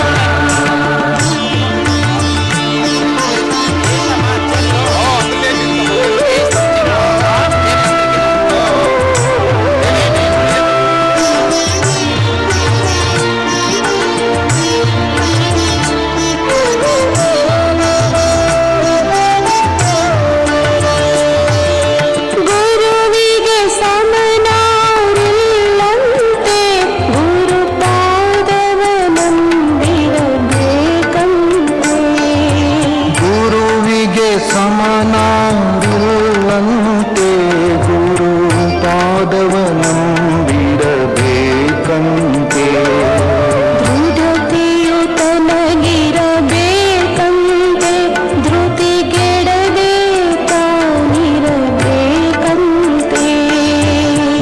ಗುರುವಿಗೆ ಸಮನಾರಿಲ್ಲಂತೆ ಗುರುಪಾದವ ನಂಬಿರಬೇಕಂತೆ ಗುರುವಿಗೆ ಸಮನಾರಿಲ್ಲಂತೆ ಗುರು ಪಾದವ ನಂಬಿರಬೇಕಂತೆ ದೃಢತೆಯು ತನಗಿರಬೇಕಂತೆ ಧೃತಿಗೆಡದೆ ತಾನಿರಬೇಕಂತೆ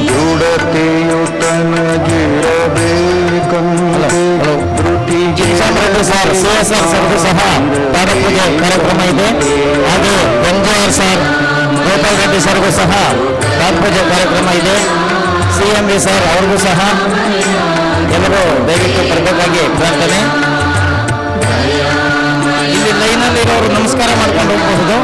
ದೃಢತೆಯು ತನಗಿರಬೇಕಂತೆ ಧೃತಿಗೆ ಸರ್ ಸರ್ದು ಸಹ ಪಾದಪೂಜೆ ಕಾರ್ಯಕ್ರಮ ಇದೆ. ಹಾಗೆ ಗಂಜಾರ್ ಸರ್ ಗೋಪಾಲ್ ರೆಡ್ಡಿ ಸರ್ಗೂ ಸಹ ಪಾದಪೂಜೆ ಕಾರ್ಯಕ್ರಮ ಇದೆ. CMV ಸರ್ ಅವ್ರಿಗೂ ಸಹ ಎಲ್ಲರೂ ದಯವಿಟ್ಟು ಬರಬೇಕಾಗಿ ಪ್ರಾರ್ಥನೆ. ಇಲ್ಲಿ ಲೈನಲ್ಲಿ ಇರೋರು ನಮಸ್ಕಾರ ಮಾಡ್ಕೊಂಡು ಹೋಗಬಹುದು.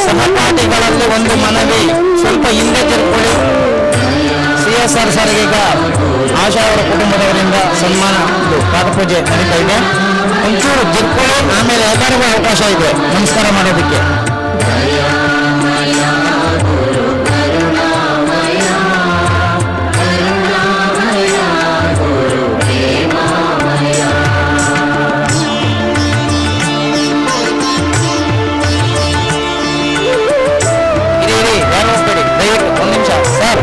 ಸಹಪಾಠಿಗಳಲ್ಲಿ ಒಂದು ಮನವಿ, ಸ್ವಲ್ಪ ಹಿಂದೆ ತಿರ್ಕೊಳ್ಳಿ. CSR ಸರ್ಗೆ ಈಗ ಆಶಾ ಅವರ ಕುಟುಂಬದವರಿಂದ ಸನ್ಮಾನ ಪಾದಪೂಜೆ ನಡೀತಾ ಇದೆ. ಒಂಚೂರು ತಿರ್ಕೊಳ್ಳಿ, ಆಮೇಲೆ ಎಲ್ಲರಿಗೂ ಅವಕಾಶ ಇದೆ ನಮಸ್ಕಾರ ಮಾಡೋದಕ್ಕೆ. ಇರಿ ಯಾರು ಹೋಗ್ಬೇಡಿ, ದಯವಿಟ್ಟು ಒಂದು ನಿಮಿಷ ಸರ್.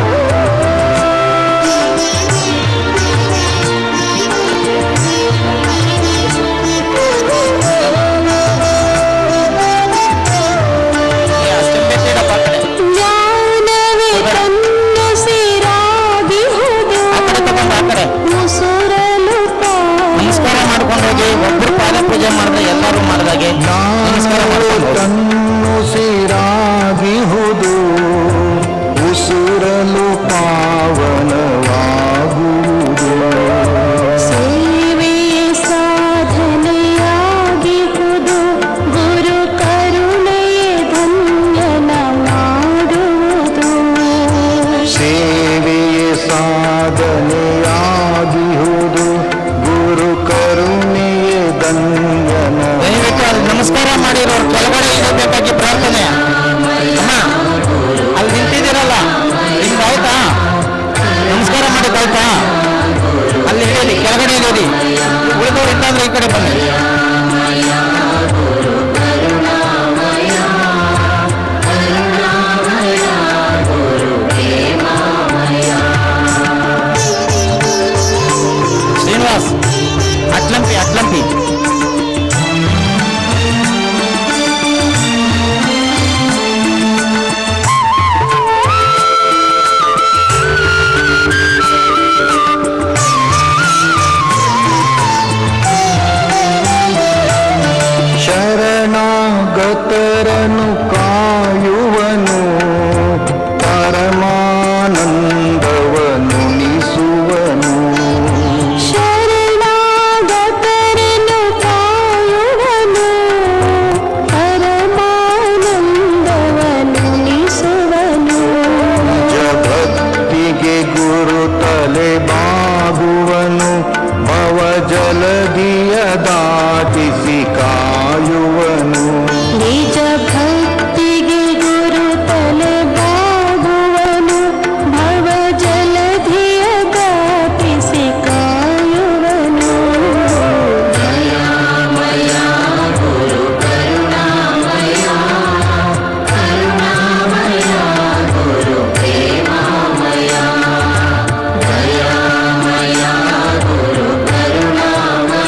ಮಕ್ಕಳು ಈ ಕಡೆ ಬನ್ನಿ. ಶ್ರೀನಿವಾಸ್ ಅಟ್ಲಂಪಿ ಅಟ್ಲಂಪಿ. ಶರಣಾಗತರನು ಕಾಯುವನು ಪರಮಾನಂದವನುಣಿಸುವನು. ಶರಣಾಗತರನು ಕಾಯುವನು ಪರಮಾನಂದವನುಣಿಸುವನು. ಜಗತ್ತಿಗೆ ಗುರು ತಲೆ ಬಾಗುವನು ಭವ ಜಲಧಿಯ ದಾಟಿಸಿ ಕಾಯುವನು. ನಿಜ ಭಕ್ತಿಗೆ ಗುರು ತಲೆ ಬಾಗುವನು ಭವ ಜಲಧಿಯ ದಾಟಿಸಿ ಕಾಯುವನು. ದಯಾಮಯ ಗುರು ಕರುಣಾಮಯ ಕರುಣಾಮಯ ಗುರು ಪ್ರೇಮಮಯ. ದಯಾಮಯ ಗುರು ಕರುಣಾಮಯ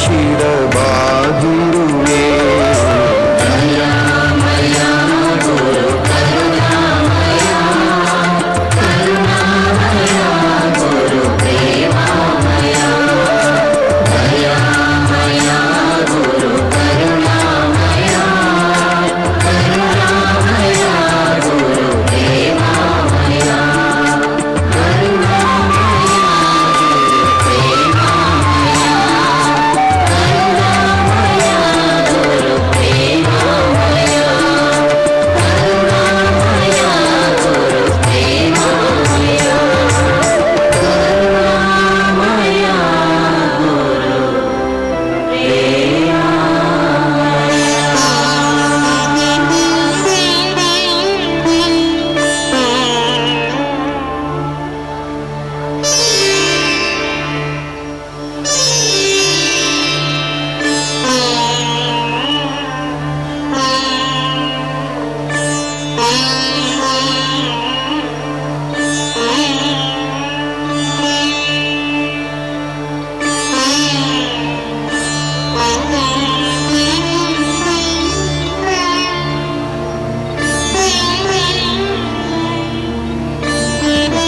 ಶಿರಬಾಗಿರುವೆ. ದಯಾಮಯ ಗುರು ಕರುಣಾಮಯ, ಕರುಣಾಮಯ ಗುರು ಪ್ರೇಮಾಮಯ, ದಯಾಮಯ ಗುರು ಕರುಣಾಮಯ, ಕರುಣಾಮಯ ಗುರು ಪ್ರೇಮಾಮಯ, ಕರುಣಾಮಯ ಗುರು ಪ್ರೇಮಾಮಯ, ಕರುಣಾಮಯ ಗುರು ಪ್ರೇಮಾಮಯ, ಕರುಣಾಮಯ ಗುರು ಪ್ರೇಮಾಮಯ, ಕರುಣಾಮಯ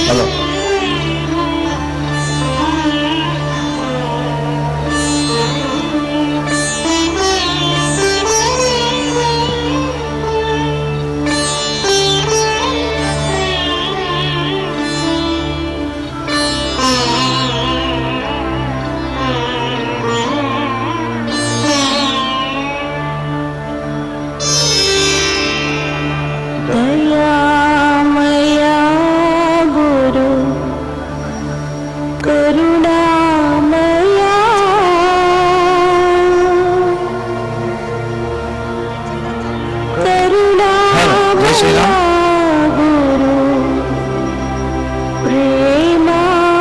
ಹಲೋ. ದಯಾಮಯ ಗುರು ಕರುಣಾಮಯ, ಕರುಣಾಮಯ ಗುರು ಪ್ರೇಮಾಮಯ.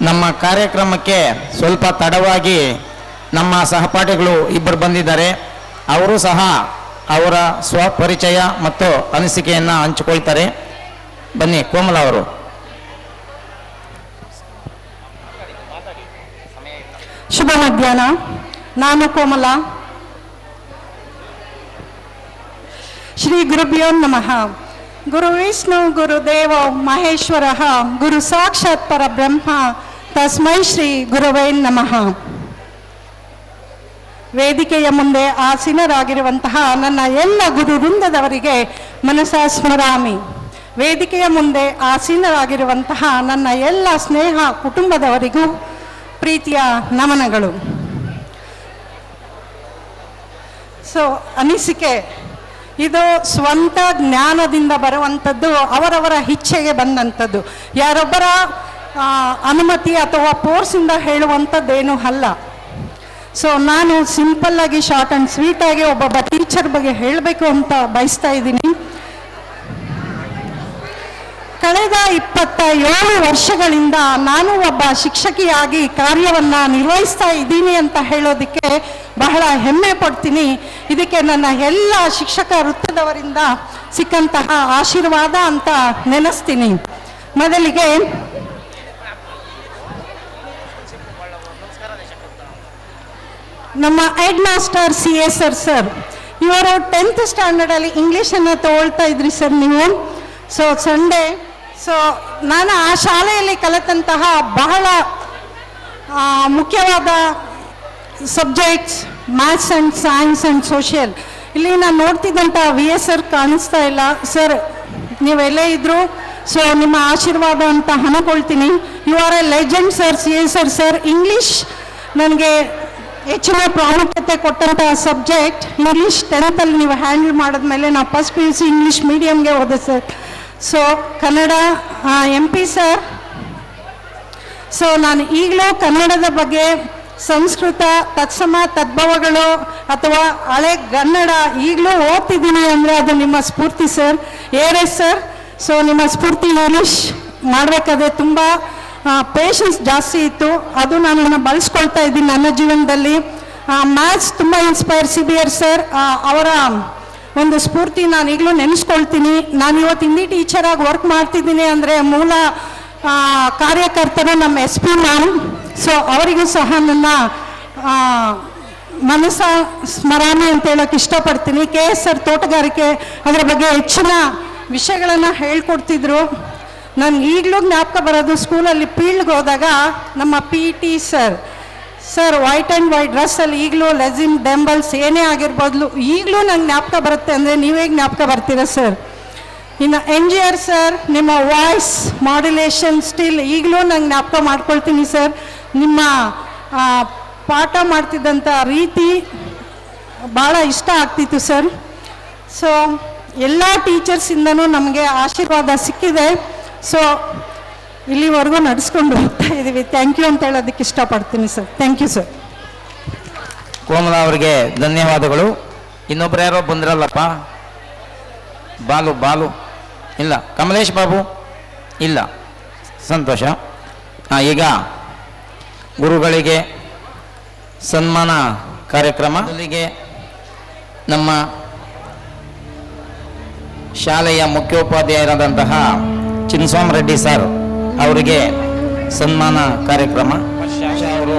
ನಮ್ಮ ಕಾರ್ಯಕ್ರಮಕ್ಕೆ ಸ್ವಲ್ಪ ತಡವಾಗಿ ನಮ್ಮ ಸಹಪಾಠಿಗಳು ಇಬ್ಬರು ಬಂದಿದ್ದಾರೆ. ಅವರು ಸಹ ಅವರ ಸ್ವಪರಿಚಯ ಮತ್ತು ಅನಿಸಿಕೆಯನ್ನು ಹಂಚಿಕೊಳ್ತಾರೆ. ಬನ್ನಿ ಕೋಮಲ ಅವರು. ಶುಭ ಮಧ್ಯಾಹ್ನ. ನಾನು ಕೋಮಲ. ಶ್ರೀ ಗುರುಭ್ಯೋ ನಮಃ. ಗುರು ವಿಷ್ಣು ಗುರುದೇವ ಮಹೇಶ್ವರ ಗುರು ಸಾಕ್ಷಾತ್ ಪರಬ್ರಹ್ಮ ತಸ್ಮೈ ಶ್ರೀ ಗುರುವೇ ನಮಃ. ವೇದಿಕೆಯ ಮುಂದೆ ಆಸೀನರಾಗಿರುವಂತಹ ನನ್ನ ಎಲ್ಲ ಗುರು ವೃಂದದವರಿಗೆ ಮನಸಾ ಸ್ಮರಾಮಿ. ವೇದಿಕೆಯ ಮುಂದೆ ಆಸೀನರಾಗಿರುವಂತಹ ನನ್ನ ಎಲ್ಲ ಸ್ನೇಹ ಕುಟುಂಬದವರಿಗೂ ಪ್ರೀತಿಯ ನಮನಗಳು. ಅನಿಸಿಕೆ ಇದು ಸ್ವಂತ ಜ್ಞಾನದಿಂದ ಬರುವಂಥದ್ದು, ಅವರವರ ಇಚ್ಛೆಗೆ ಬಂದಂಥದ್ದು, ಯಾರೊಬ್ಬರ ಅನುಮತಿ ಅಥವಾ ಫೋರ್ಸಿಂದ ಹೇಳುವಂಥದ್ದೇನೂ ಅಲ್ಲ. ನಾನು ಸಿಂಪಲ್ಲಾಗಿ ಶಾರ್ಟ್ ಆ್ಯಂಡ್ ಸ್ವೀಟಾಗಿ ಒಬ್ಬೊಬ್ಬ ಟೀಚರ್ ಬಗ್ಗೆ ಹೇಳಬೇಕು ಅಂತ ಬಯಸ್ತಾ ಇದ್ದೀನಿ. ಕಳೆದ 27 ವರ್ಷಗಳಿಂದ ನಾನು ಒಬ್ಬ ಶಿಕ್ಷಕಿಯಾಗಿ ಕಾರ್ಯವನ್ನು ನಿರ್ವಹಿಸ್ತಾ ಇದ್ದೀನಿ ಅಂತ ಹೇಳೋದಕ್ಕೆ ಬಹಳ ಹೆಮ್ಮೆ ಪಡ್ತೀನಿ. ಇದಕ್ಕೆ ನನ್ನ ಎಲ್ಲ ಶಿಕ್ಷಕ ವೃತ್ತದವರಿಂದ ಸಿಕ್ಕಂತಹ ಆಶೀರ್ವಾದ ಅಂತ ನೆನೆಸ್ತೀನಿ. ಮೊದಲಿಗೆ ನಮ್ಮ ಹೆಡ್ ಮಾಸ್ಟರ್ CS ಸರ್, ಇವರು 10th ಸ್ಟ್ಯಾಂಡರ್ಡಲ್ಲಿ ಇಂಗ್ಲೀಷನ್ನು ತಗೊಳ್ತಾ ಇದ್ರಿ ಸರ್ ನೀವು. ಸಂಡೇ ನಾನು ಆ ಶಾಲೆಯಲ್ಲಿ ಕಲಿತಂತಹ ಬಹಳ ಮುಖ್ಯವಾದ subjects maths and science and social. ಇಲ್ಲಿ ನಾನು ನೋಡ್ತಿದ್ದಂಥ VS ಸರ್ ಕಾಣಿಸ್ತಾ ಇಲ್ಲ ಸರ್, ನೀವೆಲ್ಲೇ ಇದ್ರು ನಿಮ್ಮ ಆಶೀರ್ವಾದ ಅಂತ ಹಣಕೊಳ್ತೀನಿ. You are a legend sir. CS sir English ನನಗೆ ಹೆಚ್ಚಿನ ಪ್ರಾಮುಖ್ಯತೆ ಕೊಟ್ಟಂಥ ಸಬ್ಜೆಕ್ಟ್. ಇಂಗ್ಲೀಷ್ 10th ನೀವು ಹ್ಯಾಂಡಲ್ ಮಾಡಿದ್ಮೇಲೆ ನಾವು ಫಸ್ಟ್ PUC ಇಂಗ್ಲೀಷ್ ಮೀಡಿಯಮ್ಗೆ ಹೋದೆ ಸರ್. Kannada MP sir. ನಾನು ಈಗಲೂ ಕನ್ನಡದ ಬಗ್ಗೆ ಸಂಸ್ಕೃತ ತತ್ಸಮ ತದ್ಭವಗಳು ಅಥವಾ ಹಳೆ ಕನ್ನಡ ಈಗಲೂ ಓದ್ತಿದ್ದೀನಿ ಅಂದರೆ ಅದು ನಿಮ್ಮ ಸ್ಫೂರ್ತಿ ಸರ್. ARS sir. ನಿಮ್ಮ ಸ್ಫೂರ್ತಿ ಇಂಗ್ಲೀಷ್ ಮಾಡಬೇಕಾದ್ರೆ ತುಂಬ ಪೇಷನ್ಸ್ ಜಾಸ್ತಿ ಇತ್ತು, ಅದು ನಾನು ಬಳಸ್ಕೊಳ್ತಾ ಇದ್ದೀನಿ ನನ್ನ ಜೀವನದಲ್ಲಿ. ಮ್ಯಾಥ್ಸ್ ತುಂಬ ಇನ್ಸ್ಪೈರ್ CBR ಸರ್, ಅವರ ಒಂದು ಸ್ಫೂರ್ತಿ ನಾನು ಈಗಲೂ ನೆನೆಸ್ಕೊಳ್ತೀನಿ. ನಾನು ಇವತ್ತು ಹಿಂದಿ ಟೀಚರಾಗಿ ವರ್ಕ್ ಮಾಡ್ತಿದ್ದೀನಿ ಅಂದರೆ ಮೂಲ ಕಾರ್ಯಕರ್ತರು ನಮ್ಮ ಎಸ್ ಪಿ ಮ್ಯಾಮ್. ಸೊ ಅವರಿಗೂ ಸಹ ನನ್ನ ಮನಸ್ಸ ಸ್ಮರಣೆ ಅಂತ ಹೇಳೋಕ್ಕೆ ಇಷ್ಟಪಡ್ತೀನಿ. KSR ತೋಟಗಾರಿಕೆ ಅದರ ಬಗ್ಗೆ ಹೆಚ್ಚಿನ ವಿಷಯಗಳನ್ನು ಹೇಳ್ಕೊಡ್ತಿದ್ರು. ನನಗೆ ಈಗಲೂ ಜ್ಞಾಪಕ ಬರೋದು, ಸ್ಕೂಲಲ್ಲಿ ಫೀಲ್ಡ್ಗೆ ಹೋದಾಗ ನಮ್ಮ PT sir white and white ಡ್ರೆಸ್ಸಲ್ಲಿ ಈಗಲೂ ಲೆಜಿಮ್ ಡೆಂಬಲ್ಸ್ ಏನೇ ಆಗಿರ್ಬೋದು ಈಗಲೂ ನಂಗೆ ಜ್ಞಾಪಕ ಬರುತ್ತೆ ಅಂದರೆ ನೀವೇ ಜ್ಞಾಪಕ ಬರ್ತೀರಾ ಸರ್. ಇನ್ನು NGR ಸರ್, ನಿಮ್ಮ ವಾಯ್ಸ್ ಮಾಡ್ಯುಲೇಷನ್ ಸ್ಟಿಲ್ ಈಗಲೂ ನಂಗೆ ಜ್ಞಾಪಕ ಮಾಡ್ಕೊಳ್ತೀನಿ ಸರ್. ನಿಮ್ಮ ಪಾಠ ಮಾಡ್ತಿದ್ದಂಥ ರೀತಿ ಭಾಳ ಇಷ್ಟ ಆಗ್ತಿತ್ತು ಸರ್. ಸೊ ಎಲ್ಲ ಟೀಚರ್ಸಿಂದನೂ ನಮಗೆ ಆಶೀರ್ವಾದ ಸಿಕ್ಕಿದೆ. ಸೊ ಇಲ್ಲಿವರೆಗೂ ನಡೆಸ್ಕೊಂಡು ಹೋಗ್ತಾ ಇದ್ದೀವಿ. ಥ್ಯಾಂಕ್ ಯು ಅಂತ ಹೇಳೋದಕ್ಕೆ ಇಷ್ಟಪಡ್ತೀನಿ sir. Thank you sir. Komala ಅವರಿಗೆ ಧನ್ಯವಾದಗಳು. ಇನ್ನೊಬ್ರು ಯಾರೋ ಬಂದ್ರಲ್ಲಪ್ಪ, ಬಾಲು ಇಲ್ಲ, ಕಮಲೇಶ್ ಬಾಬು ಇಲ್ಲ, ಸಂತೋಷ. ಈಗ ಗುರುಗಳಿಗೆ ಸನ್ಮಾನ ಕಾರ್ಯಕ್ರಮ. ಮೊದಲಿಗೆ ನಮ್ಮ ಶಾಲೆಯ ಮುಖ್ಯೋಪಾಧ್ಯಾಯರಾದಂತಹ ಚಿನ್ಸ್ವಾಮಿ ರೆಡ್ಡಿ ಸರ್ ಅವರಿಗೆ ಸನ್ಮಾನ ಕಾರ್ಯಕ್ರಮ. ಅವರು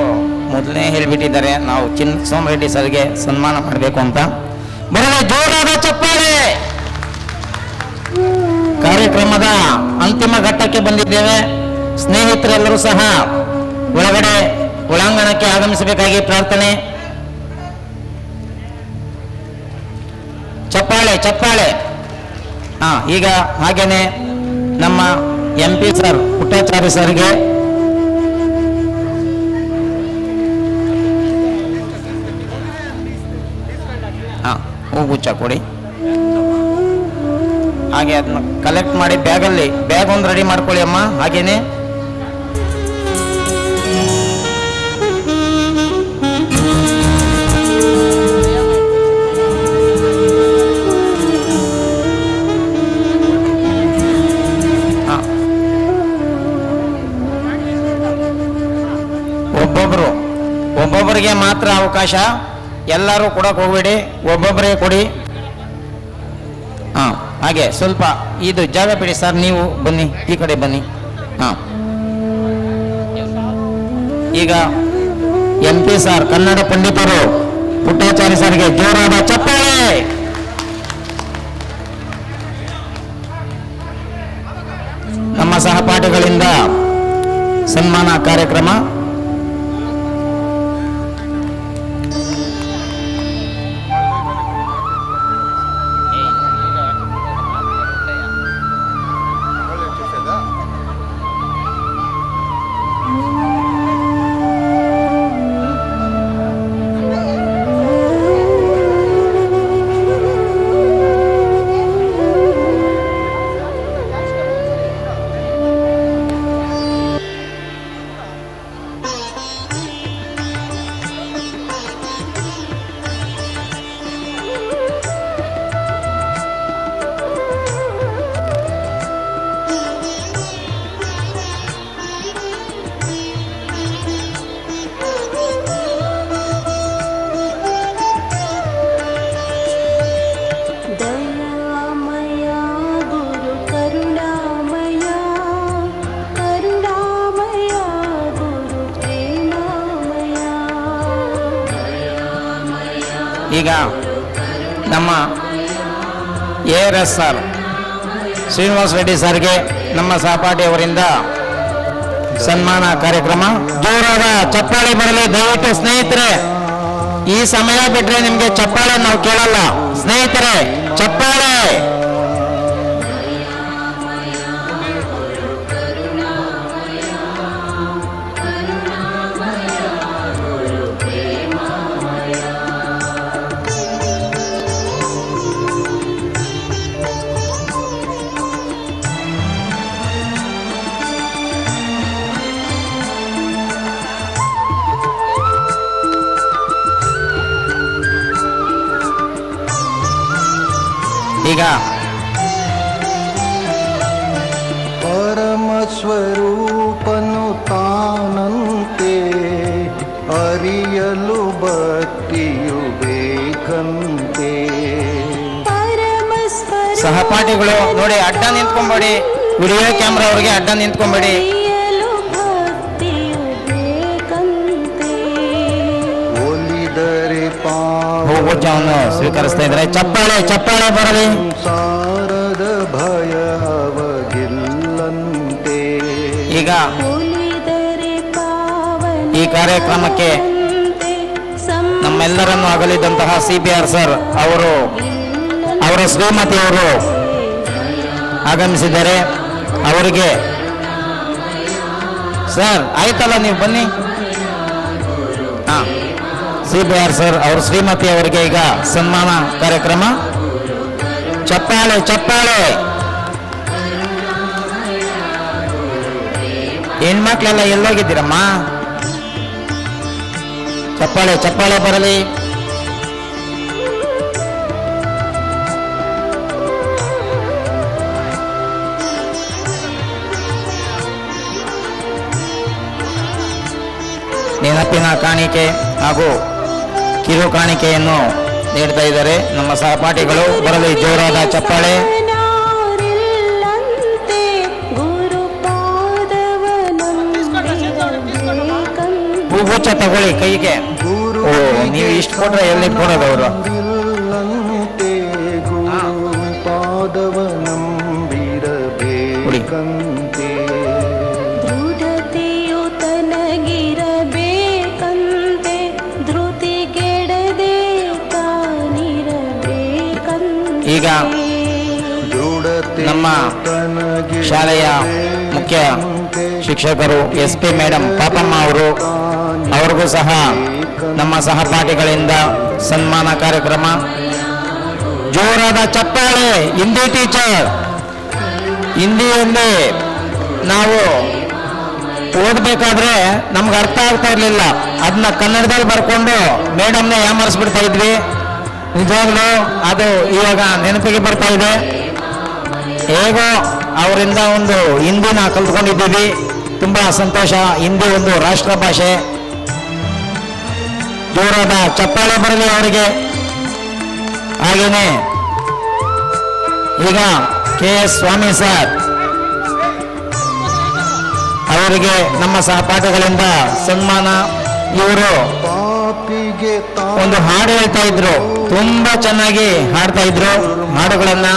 ಮೊದಲೇ ಹೇಳಿಬಿಟ್ಟಿದ್ದಾರೆ ನಾವು ಚಿನ್ಸ್ವಾಮಿ ರೆಡ್ಡಿ ಸರ್ಗೆ ಸನ್ಮಾನ ಮಾಡಬೇಕು ಅಂತ. ಬರಲೇ ಜೋರಾದ ಚಪ್ಪಾಳೆ. ಕಾರ್ಯಕ್ರಮದ ಅಂತಿಮ ಘಟ್ಟಕ್ಕೆ ಬಂದಿದ್ದೇವೆ. ಸ್ನೇಹಿತರೆಲ್ಲರೂ ಸಹ ಒಳಗಡೆ ಒಳಾಂಗಣಕ್ಕೆ ಆಗಮಿಸಬೇಕಾಗಿ ಪ್ರಾರ್ಥನೆ. ಚಪ್ಪಾಳೆ. ಈಗ ಹಾಗೇನೆ ನಮ್ಮ MP ಸರ್ ಪುಟ್ಟಾಚಾರ್ಯ ಸರ್ಗೆ ಹೂಗುಚ್ಚ ಕೊಡಿ. ಹಾಗೆ ಅದನ್ನ ಕಲೆಕ್ಟ್ ಮಾಡಿ ಬ್ಯಾಗ್ ಒಂದು ರೆಡಿ ಮಾಡ್ಕೊಳ್ಳಿ ಅಮ್ಮ. ಹಾಗೇನೆ ಒಬ್ಬೊಬ್ಬರಿಗೆ ಮಾತ್ರ ಅವಕಾಶ, ಎಲ್ಲರೂ ಕೊಡಕ್ಕೆ ಹೋಗ್ಬೇಡಿ, ಒಬ್ಬೊಬ್ಬರೇ ಕೊಡಿ. ಹಾಗೆ ಸ್ವಲ್ಪ ಇದು ಜಾಗ ಬಿಡಿ ಸರ್, ನೀವು ಬನ್ನಿ, ಈ ಕಡೆ ಬನ್ನಿ. ಈಗ MP ಸರ್ ಕನ್ನಡ ಪಂಡಿತರು ಪುಟ್ಟಾಚಾರ್ಯ ಸರ್ಗೆ ಜೋರಾದ ಚಪ್ಪಾಳೆ. ನಮ್ಮ ಸಹಪಾಠಿಗಳಿಂದ ಸನ್ಮಾನ ಕಾರ್ಯಕ್ರಮ. ಈಗ ನಮ್ಮ ARS ಸರ್ ಶ್ರೀನಿವಾಸ ರೆಡ್ಡಿ ಸರ್ಗೆ ನಮ್ಮ ಸಹಪಾಠಿಯವರಿಂದ ಸನ್ಮಾನ ಕಾರ್ಯಕ್ರಮ. ಜೋರಾದ ಚಪ್ಪಾಳೆ ಬರಲಿ ದಯವಿಟ್ಟು ಸ್ನೇಹಿತರೆ. ಈ ಸಮಯ ಬಿಟ್ಟರೆ ನಿಮಗೆ ಚಪ್ಪಾಳೆ ನಾವು ಕೇಳಲ್ಲ ಸ್ನೇಹಿತರೆ. ಚಪ್ಪಾಳೆ. ಈಗ ಪರಮ ಸ್ವರೂಪನು ತಾನಂತೆ ಅರಿಯಲು ಭಕ್ತಿಯು ಬೇಕಂತೆ. ಸಹಪಾಠಿಗಳು ನೋಡಿ, ಅಡ್ಡ ನಿಂತ್ಕೊಂಬೇಡಿ, ವಿಡಿಯೋ ಕ್ಯಾಮ್ರಾ ಅವ್ರಿಗೆ ಅಡ್ಡ ನಿಂತ್ಕೊಂಬೇಡಿ. ಒಲಿಯಲು ಭಕ್ತಿಯು ಬೇಕಂತೆ. ಒಲಿದರೆ ಹೂಗುಚ್ಛವನ್ನು ಸ್ವೀಕರಿಸ್ತಾ ಇದ್ದಾರೆ. ಚಪ್ಪಾಳೆ ಚಪ್ಪಾಳೆ ಬರಲಿ. ಸಾರದ ಭಯವಗಿಲ್ಲಂತೆ. ಈಗ ಒಲಿದರೆ ಪಾವನ ಈ ಕಾರ್ಯಕ್ರಮಕ್ಕೆ ನಮ್ಮೆಲ್ಲರನ್ನು ಅಗಲಿದಂತಹ CPR ಸರ್ ಅವರು ಅವರ ಶ್ರೀಮತಿಯವರು ಆಗಮಿಸಿದ್ದಾರೆ. ಅವರಿಗೆ ಸರ್ ಆಯ್ತಲ್ಲ, ನೀವು ಬನ್ನಿ. CPR ಸರ್ ಅವ್ರ ಶ್ರೀಮತಿ ಅವರಿಗೆ ಈಗ ಸನ್ಮಾನ ಕಾರ್ಯಕ್ರಮ. ಚಪ್ಪಾಳೆ ಚಪ್ಪಾಳೆ. ಹೆಣ್ಮಕ್ಳೆಲ್ಲ ಎಲ್ಲೋಗಿದ್ದೀರಮ್ಮ? ಚಪ್ಪಾಳೆ ಚಪ್ಪಾಳೆ ಬರಲಿ. ನೆನಪಿನ ಕಾಣಿಕೆ ಹಾಗೂ ಕಿರು ಕಾಣಿಕೆಯನ್ನು ನೀಡ್ತಾ ಇದ್ದಾರೆ ನಮ್ಮ ಸಹಪಾಠಿಗಳು. ಬರಲಿ ಜೋರಾದ ಚಪ್ಪಾಳೆ. ನಾರಿಲ್ಲಂತೆ ಗುರುಪಾದವನಂಬಿರಬೇಕಂತೆ. ಹೂಗುಚ್ಛ ತಗೊಳ್ಳಿ ಕೈಗೆ. ಓ, ನೀವು ಇಷ್ಟು ಕೊಟ್ರೆ ಎಲ್ಲಿ ಕೊಡೋದು ಅವರು? ಪಾದವನಂಬಿರಬೇಕಂತೆ. ದೃಢತೆಯು ತನಗಿರಬೇಕಂತೆ. ಧೃತಿಗೆಡದೆ ತಾನಿರಬೇಕಂತೆ. ಈಗ ನಮ್ಮ ಶಾಲೆಯ ಮುಖ್ಯ ಶಿಕ್ಷಕರು SP ಮೇಡಮ್ ಪಾಪಮ್ಮ ಅವರು, ಅವ್ರಿಗೂ ಸಹ ನಮ್ಮ ಸಹಪಾಠಿಗಳಿಂದ ಸನ್ಮಾನ ಕಾರ್ಯಕ್ರಮ. ಜೋರಾದ ಚಪ್ಪಾಳೆ. ಹಿಂದಿ ಟೀಚರ್, ಹಿಂದಿಯಲ್ಲಿ ನಾವು ಓದಬೇಕಾದ್ರೆ ನಮ್ಗೆ ಅರ್ಥ ಆಗ್ತಾ ಇರಲಿಲ್ಲ. ಅದನ್ನ ಕನ್ನಡದಲ್ಲಿ ಬರ್ಕೊಂಡು ಮೇಡಮ್ನೇ ಯಾಮರಿಸ್ಬಿಡ್ತಾ ಇದ್ವಿ. ನಿಜವಾಗ್ಲೂ ಅದು ಇವಾಗ ನೆನಪಿಗೆ ಬರ್ತಾ ಇದೆ. ಹೇಗೋ ಅವರಿಂದ ಒಂದು ಹಿಂದಿನ ಕಲ್ತ್ಕೊಂಡಿದ್ದೀವಿ. ತುಂಬ ಸಂತೋಷ. ಹಿಂದಿ ಒಂದು ರಾಷ್ಟ್ರ ಭಾಷೆ. ಜೋರಾದ ಚಪ್ಪಾಳೆ ಬರಲಿ ಅವರಿಗೆ. ಹಾಗೇನೆ ಈಗ KS ಸ್ವಾಮಿ ಸರ್ ಅವರಿಗೆ ನಮ್ಮ ಸಹಪಾಠಿಗಳಿಂದ ಸನ್ಮಾನ. ಇವರು ಒಂದು ಹಾಡು ಹೇಳ್ತಾ ಇದ್ರು, ತುಂಬಾ ಚೆನ್ನಾಗಿ ಹಾಡ್ತಾ ಇದ್ರು ಹಾಡುಗಳನ್ನ.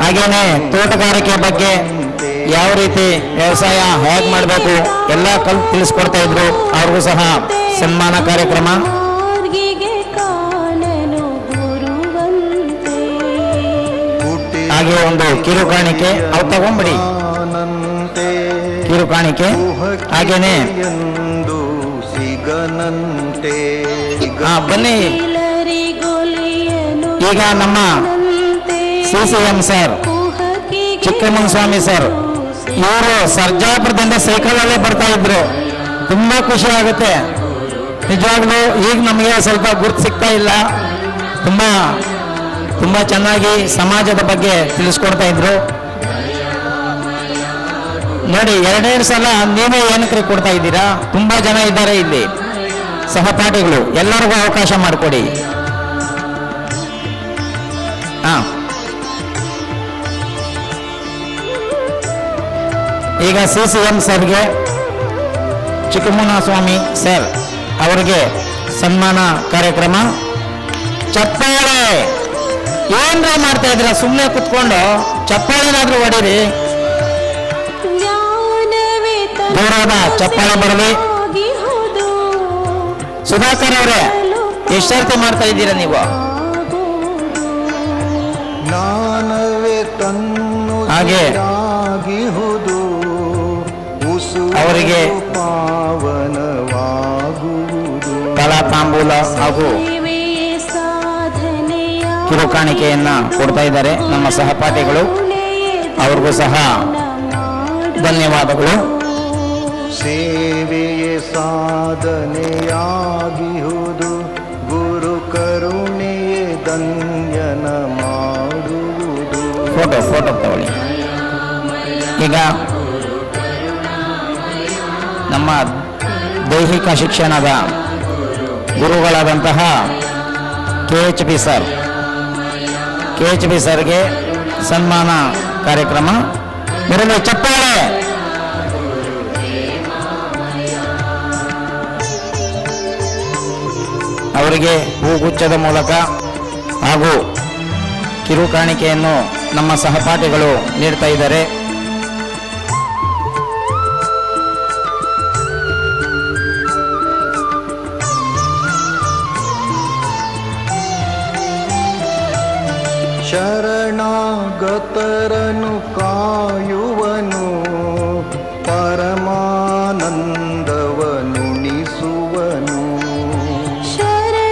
ಹಾಗೇನೆ ತೋಟಗಾರಿಕೆ ಬಗ್ಗೆ ಯಾವ ರೀತಿ ವ್ಯವಸಾಯ ಹೇಗೆ ಮಾಡಬೇಕು ಎಲ್ಲ ಕಲ್ತು ತಿಳಿಸ್ಕೊಡ್ತಾ ಇದ್ರು. ಅವ್ರಿಗೂ ಸಹ ಸನ್ಮಾನ ಕಾರ್ಯಕ್ರಮ. ಮಾರ್ಗಿಗೆ ಕಾಣನು ಗುರುವಂತೆ. ಹಾಗೆ ಒಂದು ಕಿರು ಕಾಣಿಕೆ ಅವು ತಗೊಂಬಿಡಿ. ಕಿರು ಕಾಣಿಕೆ. ಹಾಗೇನೆ ಸಿಗನಂತೆ. ಬನ್ನಿ. ಗಿಲರಿಗೊಲಿಯನು ಈಗ ನಮ್ಮ CCM ಸರ್ ಚಿಕ್ಕಮಂಗ್ ಸ್ವಾಮಿ ಸರ್ ಇವರು ಸರ್ಜಾಪುರದಿಂದ ಸೈಕಲಲ್ಲೇ ಬರ್ತಾ ಇದ್ರು. ತುಂಬಾ ಖುಷಿ ಆಗುತ್ತೆ ನಿಜವಾಗ್ಲೂ. ಈಗ ನಮಗೆ ಸ್ವಲ್ಪ ಗುರ್ತು ಸಿಗ್ತಾ ಇಲ್ಲ. ತುಂಬಾ ಚೆನ್ನಾಗಿ ಸಮಾಜದ ಬಗ್ಗೆ ತಿಳಿಸ್ಕೊಡ್ತಾ ಇದ್ರು. ನೋಡಿ, 2 ಸಲ ನೀವೇ ಏನಕ್ಕೆ ಕೊಡ್ತಾ ಇದ್ದೀರಾ? ತುಂಬಾ ಜನ ಇದ್ದಾರೆ ಇಲ್ಲಿ ಸಹಪಾಠಿಗಳು. ಎಲ್ಲರಿಗೂ ಅವಕಾಶ ಮಾಡಿಕೊಡಿ. ಈಗ CCM ಸರ್ಗೆ ಚಿಕ್ಕಮುನಸ್ವಾಮಿ ಸರ್ ಅವರಿಗೆ ಸನ್ಮಾನ ಕಾರ್ಯಕ್ರಮ. ಚಪ್ಪಾಳೆ. ಏನ್ರ ಮಾಡ್ತಾ ಇದ್ರ? ಸುಮ್ಮನೆ ಕುತ್ಕೊಂಡು ಚಪ್ಪಾಳೆನಾದ್ರೂ ಹೊಡೀರಿ. ಜೋರಾದ ಚಪ್ಪಾಳೆ ಬರಲಿ. ಸುಧಾಕರ್ ಅವರೇ, ಎಷ್ಟರ್ತಿ ಮಾಡ್ತಾ ಇದ್ದೀರಾ ನೀವು? ಹಾಗೆ ಅವರಿಗೆ ಕಲಾ ತಾಂಬೂಲ ಹಾಗೂ ಕಿರು ಕಾಣಿಕೆಯನ್ನ ಕೊಡ್ತಾ ಇದ್ದಾರೆ ನಮ್ಮ ಸಹಪಾಠಿಗಳು. ಅವ್ರಿಗೂ ಸಹ ಧನ್ಯವಾದಗಳು. ಸೇವೆಯೇ ಸಾಧನೆಯಾಗಿಹುದು, ಗುರು ಕರುಣೆಯೇ ಧನ್ಯನ ಮಾಡುವುದು. ಫೋಟೋ ತಗೊಳ್ಳಿ. ಈಗ ನಮ್ಮ ದೈಹಿಕ ಶಿಕ್ಷಣದ ಗುರುಗಳಾದಂತಹ KHP ಸರ್, KHP ಸರ್ಗೆ ಸನ್ಮಾನ ಕಾರ್ಯಕ್ರಮ. ಬರಲಿ ಚಪ್ಪಾಳೆ. ಅವರಿಗೆ ಹೂಗುಚ್ಛದ ಮೂಲಕ ಹಾಗೂ ಕಿರು ಕಾಣಿಕೆಯನ್ನು ನಮ್ಮ ಸಹಪಾಠಿಗಳು ನೀಡ್ತಾ ಇದ್ದಾರೆ. ಶರಣಾಗತರನು ಕಾಯುವನು ಪರಮಾನಂದವನುಣಿಸುವನು. ಶರಣಾಗತರನು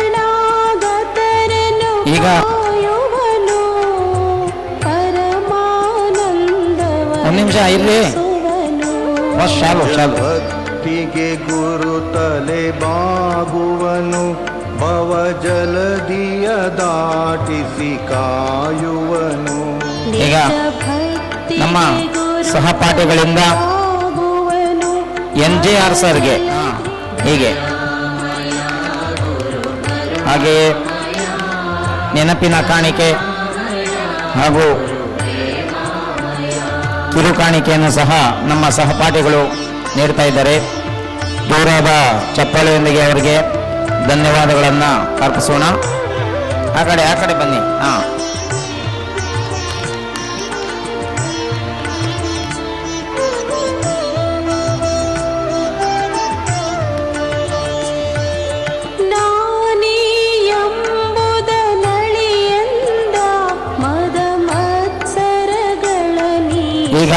ಈಗ ಕಾಯುವನು ಪರಮಾನಂದವನುಣಿಸುವನು. ಒಂದು ನಿಮಿಷ ಇರ್ಲಿ. ಶಾಲು ಶಾಲು. ಭಕ್ತಿಗೆ ಗುರು ತಲೆ ಬಾಗುವನು ಭವ ಜಲದಿಯ ದಾಟಿಸಿ ಕಾಯುವನು. ಈಗ ನಮ್ಮ ಸಹಪಾಠಿಗಳಿಂದ NJR ಸರ್ಗೆ ಹೀಗೆ ಹಾಗೆಯೇ ನೆನಪಿನ ಕಾಣಿಕೆ ಹಾಗೂ ಕಿರು ಕಾಣಿಕೆಯನ್ನು ಸಹ ನಮ್ಮ ಸಹಪಾಠಿಗಳು ನೀಡ್ತಾ ಇದ್ದಾರೆ. ದೂರದ ಚಪ್ಪಾಳೆಯೊಂದಿಗೆ ಅವರಿಗೆ ಧನ್ಯವಾದಗಳನ್ನು ಅರ್ಪಿಸೋಣ. ಆ ಕಡೆ ಬನ್ನಿ. ಈಗ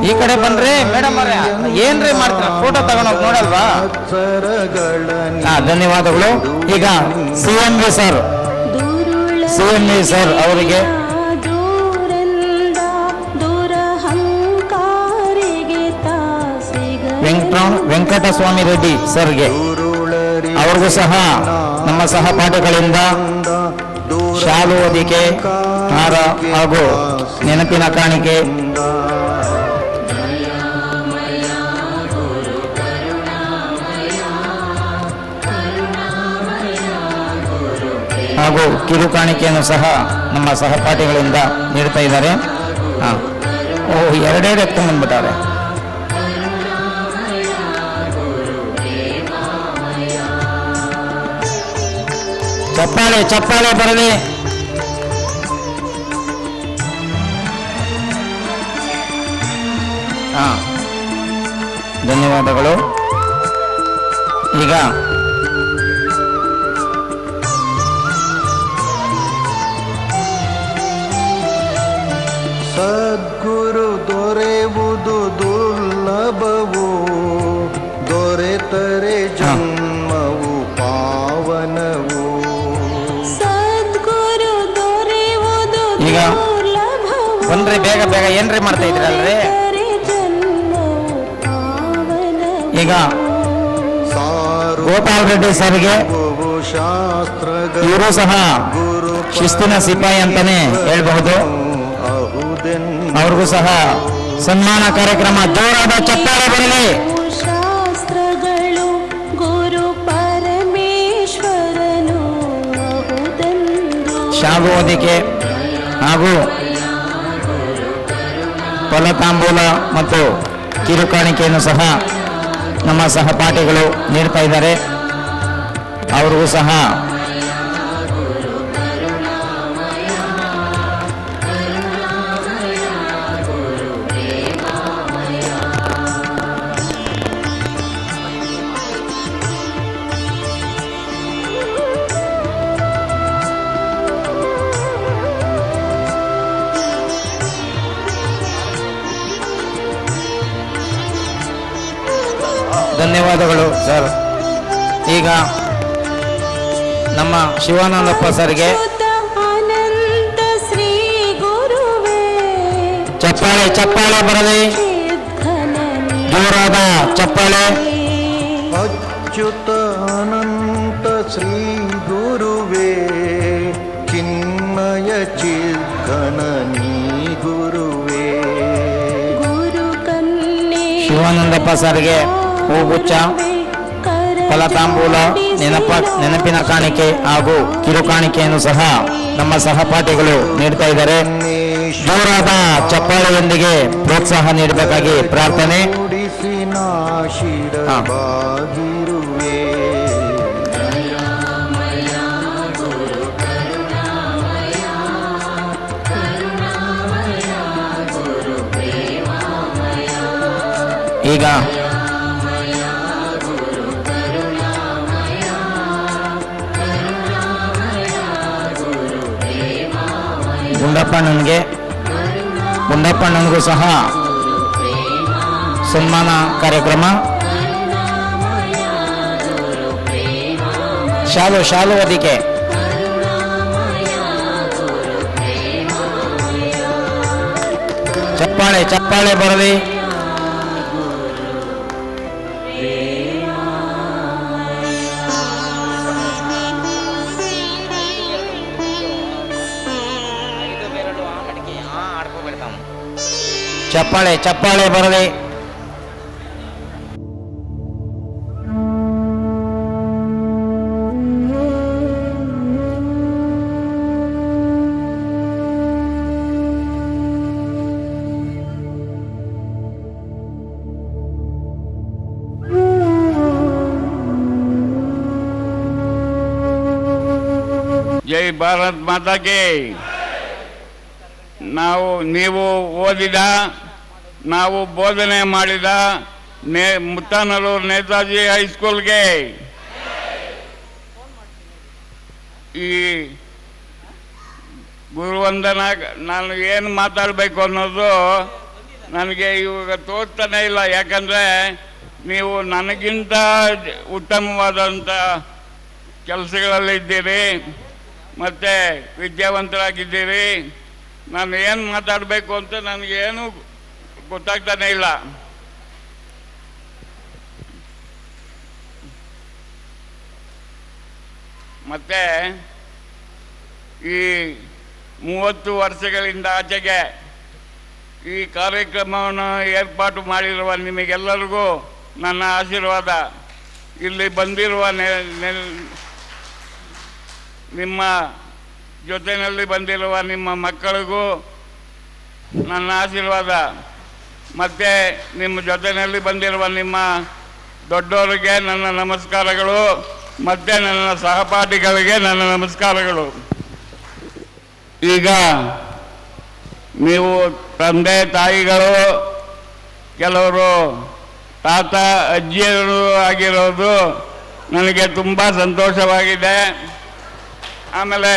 ಈ ಕಡೆ ಬನ್ರಿ ಮೇಡಮ್ ಅವರೇ, ಏನ್ರಿ ಮಾಡ್ತೀರ? ಫೋಟೋ ತಗೊಂಡೋಗಿ ನೋಡಲ್ವಾ? ಧನ್ಯವಾದಗಳು. ಈಗ CMV ಸರ್ ಅವರಿಗೆ ವೆಂಕಟಸ್ವಾಮಿ ರೆಡ್ಡಿ ಸರ್ಗೆ ಅವ್ರಿಗೂ ಸಹ ನಮ್ಮ ಸಹಪಾಠಿಗಳಿಂದ ಶಾಲು ಹೊದಿಕೆ, ಹಾರ ಹಾಗೂ ನೆನಪಿನ ಕಾಣಿಕೆ ಹಾಗೂ ಕಿರು ಕಾಣಿಕೆಯನ್ನು ಸಹ ನಮ್ಮ ಸಹಪಾಠಿಗಳಿಂದ ನೀಡ್ತಾ ಇದ್ದಾರೆ. ಎರಡೆರಡು ಎತ್ಕೊಂಡು ಬಂದ್ಬಿಟ್ಟಾರೆ. ಚಪ್ಪಾಳೆ ಬರಲಿ. ಧನ್ಯವಾದಗಳು. ಈಗ ಸದ್ಗುರು ದೊರೆಯುವುದು ದುರ್ಲಭವು, ದೊರೆತರೆ ಜನ್ಮವು ಪಾವನವು. ಸದ್ಗುರು ದೊರೆಯುವುದು ಈಗ ಬಂದ್ರಿ, ಬೇಗ ಏನ್ರಿ ಮಾಡ್ತಾ ಇದ್ರಲ್ರಿ? ಈಗ ಗೋಪಾಲ್ ರೆಡ್ಡಿ ಸರ್ಗೆ ಇವರು ಸಹ ಶಿಸ್ತಿನ ಸಿಪಾಯಿ ಅಂತಾನೆ ಹೇಳ್ಬಹುದು. ಅವ್ರಿಗೂ ಸಹ ಸನ್ಮಾನ ಕಾರ್ಯಕ್ರಮ. ಜೋರಾದ ಚಪ್ಪಾಳೆ ಬರಲಿ. ಶಾಸ್ತ್ರಗಳು ಗುರು ಪರಮೇಶ್ವರನು ಶಾಲು ಹೊದಿಕೆ ಹಾಗೂ ಫಲತಾಂಬೂಲ ಮತ್ತು ಕಿರುಕಾಣಿಕೆಯನ್ನು ಸಹ ನಮ್ಮ ಸಹಪಾಠಿಗಳು ನೀಡ್ತಾ ಇದ್ದಾರೆ. ಅವ್ರಿಗೂ ಸಹ ಧನ್ಯವಾದಗಳು ಸರ್. ಈಗ ನಮ್ಮ ಶಿವಾನಂದಪ್ಪ ಸರ್ಗೆ ಅನಂತ ಶ್ರೀ ಗುರುವೇ ಚಪ್ಪಾಳೆ ಬರಲಿ. ಜೋರಾದ ಚಪ್ಪಾಳೆ. ಅಚ್ಯುತ ಅನಂತ ಶ್ರೀ ಗುರುವೇ, ಚಿನ್ಮಯ ಚಿದ್ಘನ ನೀ ಗುರುವೇ. ಶಿವಾನಂದಪ್ಪ ಸರ್ಗೆ ಹೂಗುಚ್ಛ, ಫಲತಾಂಬೂಲ, ನೆನಪಿನ ಕಾಣಿಕೆ ಹಾಗೂ ಕಿರು ಕಾಣಿಕೆಯನ್ನು ಸಹ ನಮ್ಮ ಸಹಪಾಠಿಗಳು ನೀಡ್ತಾ ಇದ್ದಾರೆ. ಜೋರಾದ ಚಪ್ಪಾಳೆಯೊಂದಿಗೆ ಪ್ರೋತ್ಸಾಹ ನೀಡಬೇಕಾಗಿ ಪ್ರಾರ್ಥನೆ. ಈಗ ಗುಂಡಪ್ಪಣ್ಣನಿಗೂ ಸಹ ಸನ್ಮಾನ ಕಾರ್ಯಕ್ರಮ. ಶಾಲು ಅದಕ್ಕೆ ಚಪ್ಪಾಳೆ ಬರಲಿ. ಚಪ್ಪಾಳೆ ಬರಲಿ. ಜೈ ಭಾರತ್ ಮಾತಾಗೆ. ನೀವು ಓದಿದ, ನಾವು ಬೋಧನೆ ಮಾಡಿದ ಮುತ್ತಾನಲ್ಲೂರು ನೇತಾಜಿ ಹೈಸ್ಕೂಲ್ಗೆ ಈ ಗುರುವಂದನ ನಾನು ಏನು ಮಾತಾಡಬೇಕು ಅನ್ನೋದು ನನಗೆ ಇವಾಗ ತೋರ್ತಾನೆ ಇಲ್ಲ. ಯಾಕಂದರೆ ನೀವು ನನಗಿಂತ ಉತ್ತಮವಾದಂಥ ಕೆಲಸಗಳಲ್ಲಿದ್ದೀರಿ ಮತ್ತು ವಿದ್ಯಾವಂತರಾಗಿದ್ದೀರಿ. ನಾನು ಏನು ಮಾತಾಡಬೇಕು ಅಂತ ನನಗೇನು ಗೊತ್ತಾಗ್ತಾನೆ ಇಲ್ಲ. ಮತ್ತು ಈ 30 ವರ್ಷಗಳಿಂದ ಆಚೆಗೆ ಈ ಕಾರ್ಯಕ್ರಮವನ್ನು ಏರ್ಪಾಟು ಮಾಡಿರುವ ನಿಮಗೆಲ್ಲರಿಗೂ ನನ್ನ ಆಶೀರ್ವಾದ. ಇಲ್ಲಿ ಬಂದಿರುವ ನಿಮ್ಮ ಜೊತೆಯಲ್ಲಿ ಬಂದಿರುವ ನಿಮ್ಮ ಮಕ್ಕಳಿಗೂ ನನ್ನ ಆಶೀರ್ವಾದ. ಮತ್ತು ನಿಮ್ಮ ಜೊತೆಯಲ್ಲಿ ಬಂದಿರುವ ನಿಮ್ಮ ದೊಡ್ಡವರಿಗೆ ನನ್ನ ನಮಸ್ಕಾರಗಳು ಮತ್ತು ನನ್ನ ಸಹಪಾಠಿಗಳಿಗೆ ನನ್ನ ನಮಸ್ಕಾರಗಳು. ಈಗ ನೀವು ತಂದೆ ತಾಯಿಗಳು, ಕೆಲವರು ತಾತ ಅಜ್ಜಿಯರು ಆಗಿರೋದು ನನಗೆ ತುಂಬ ಸಂತೋಷವಾಗಿದೆ. ಆಮೇಲೆ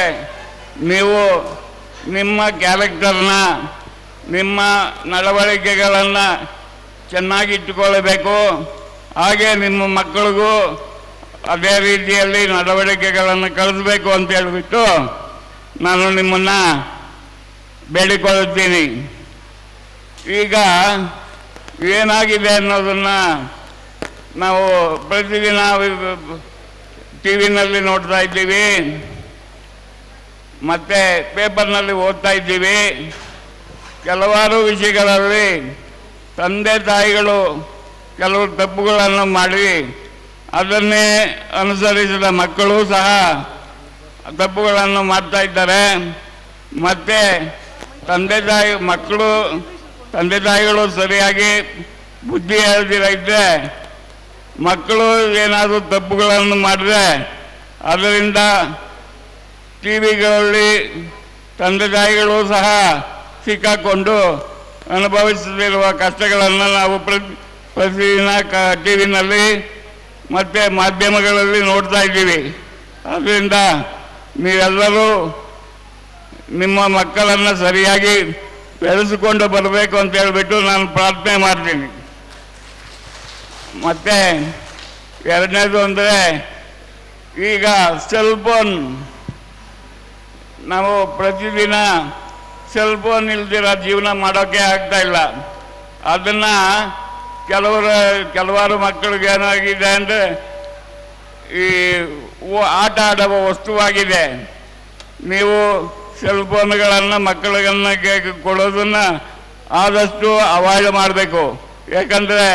ನೀವು ನಿಮ್ಮ ಕ್ಯಾರೆಕ್ಟರ್ನ, ನಿಮ್ಮ ನಡವಳಿಕೆಗಳನ್ನು ಚೆನ್ನಾಗಿಟ್ಟುಕೊಳ್ಳಬೇಕು. ಹಾಗೆ ನಿಮ್ಮ ಮಕ್ಕಳಿಗೂ ಅದೇ ರೀತಿಯಲ್ಲಿ ನಡವಳಿಕೆಗಳನ್ನು ಕಲಿಸಬೇಕು ಅಂತ ಹೇಳಿಬಿಟ್ಟು ನಾನು ನಿಮ್ಮನ್ನು ಬೇಡಿಕೊಳ್ಳುತ್ತೀನಿ. ಈಗ ಏನಾಗಿದೆ ಅನ್ನೋದನ್ನು ನಾವು ಪ್ರತಿದಿನ ಟಿ ವಿನಲ್ಲಿ ನೋಡ್ತಾ ಇದ್ದೀವಿ, ಮತ್ತು ಪೇಪರ್ನಲ್ಲಿ ಓದ್ತಾ ಇದ್ದೀವಿ. ಕೆಲವಾರು ವಿಷಯಗಳಲ್ಲಿ ತಂದೆ ತಾಯಿಗಳು ಕೆಲವು ತಪ್ಪುಗಳನ್ನು ಮಾಡಿ ಅದನ್ನೇ ಅನುಸರಿಸಿದ ಮಕ್ಕಳು ಸಹ ತಪ್ಪುಗಳನ್ನು ಮಾಡ್ತಾ ಇದ್ದಾರೆ. ಮತ್ತು ತಂದೆ ತಾಯಿಗಳು ಸರಿಯಾಗಿ ಬುದ್ಧಿ ಹೇಳ್ದಿರ ಇದ್ದರೆ ಮಕ್ಕಳು ಏನಾದರೂ ತಪ್ಪುಗಳನ್ನು ಮಾಡಿದ್ರೆ ಅದರಿಂದ ಟಿ ವಿಗಳಲ್ಲಿ ತಂದೆ ತಾಯಿಗಳು ಸಹ ಸಿಕ್ಕಾಕೊಂಡು ಅನುಭವಿಸುತ್ತಿರುವ ಕಷ್ಟಗಳನ್ನು ನಾವು ಪ್ರತಿದಿನ ಟಿ ವಿನಲ್ಲಿ ಮತ್ತು ಮಾಧ್ಯಮಗಳಲ್ಲಿ ನೋಡ್ತಾ ಇದ್ದೀವಿ. ಆದ್ದರಿಂದ ನೀವೆಲ್ಲರೂ ನಿಮ್ಮ ಮಕ್ಕಳನ್ನು ಸರಿಯಾಗಿ ಬೆಳೆಸಿಕೊಂಡು ಬರಬೇಕು ಅಂತ ಹೇಳಿಬಿಟ್ಟು ನಾನು ಪ್ರಾರ್ಥನೆ ಮಾಡ್ತೀನಿ. ಮತ್ತು ಎರಡನೇದು ಅಂದರೆ ಈಗ ಸೆಲ್ ಫೋನ್, ನಾವು ಪ್ರತಿದಿನ ಸೆಲ್ ಫೋನ್ ಇಲ್ದಿರೋ ಜೀವನ ಮಾಡೋಕ್ಕೆ ಆಗ್ತಾ ಇಲ್ಲ. ಅದನ್ನು ಕೆಲವಾರು ಮಕ್ಕಳಿಗೆ ಏನಾಗಿದೆ ಅಂದರೆ ಈ ಆಟ ಆಡುವ ವಸ್ತುವಾಗಿದೆ. ನೀವು ಸೆಲ್ ಫೋನ್ಗಳನ್ನು ಮಕ್ಕಳಿಗೆ ಕೊಡೋದನ್ನು ಆದಷ್ಟು ಅವಾಯ್ಡ್ ಮಾಡಬೇಕು. ಯಾಕಂದರೆ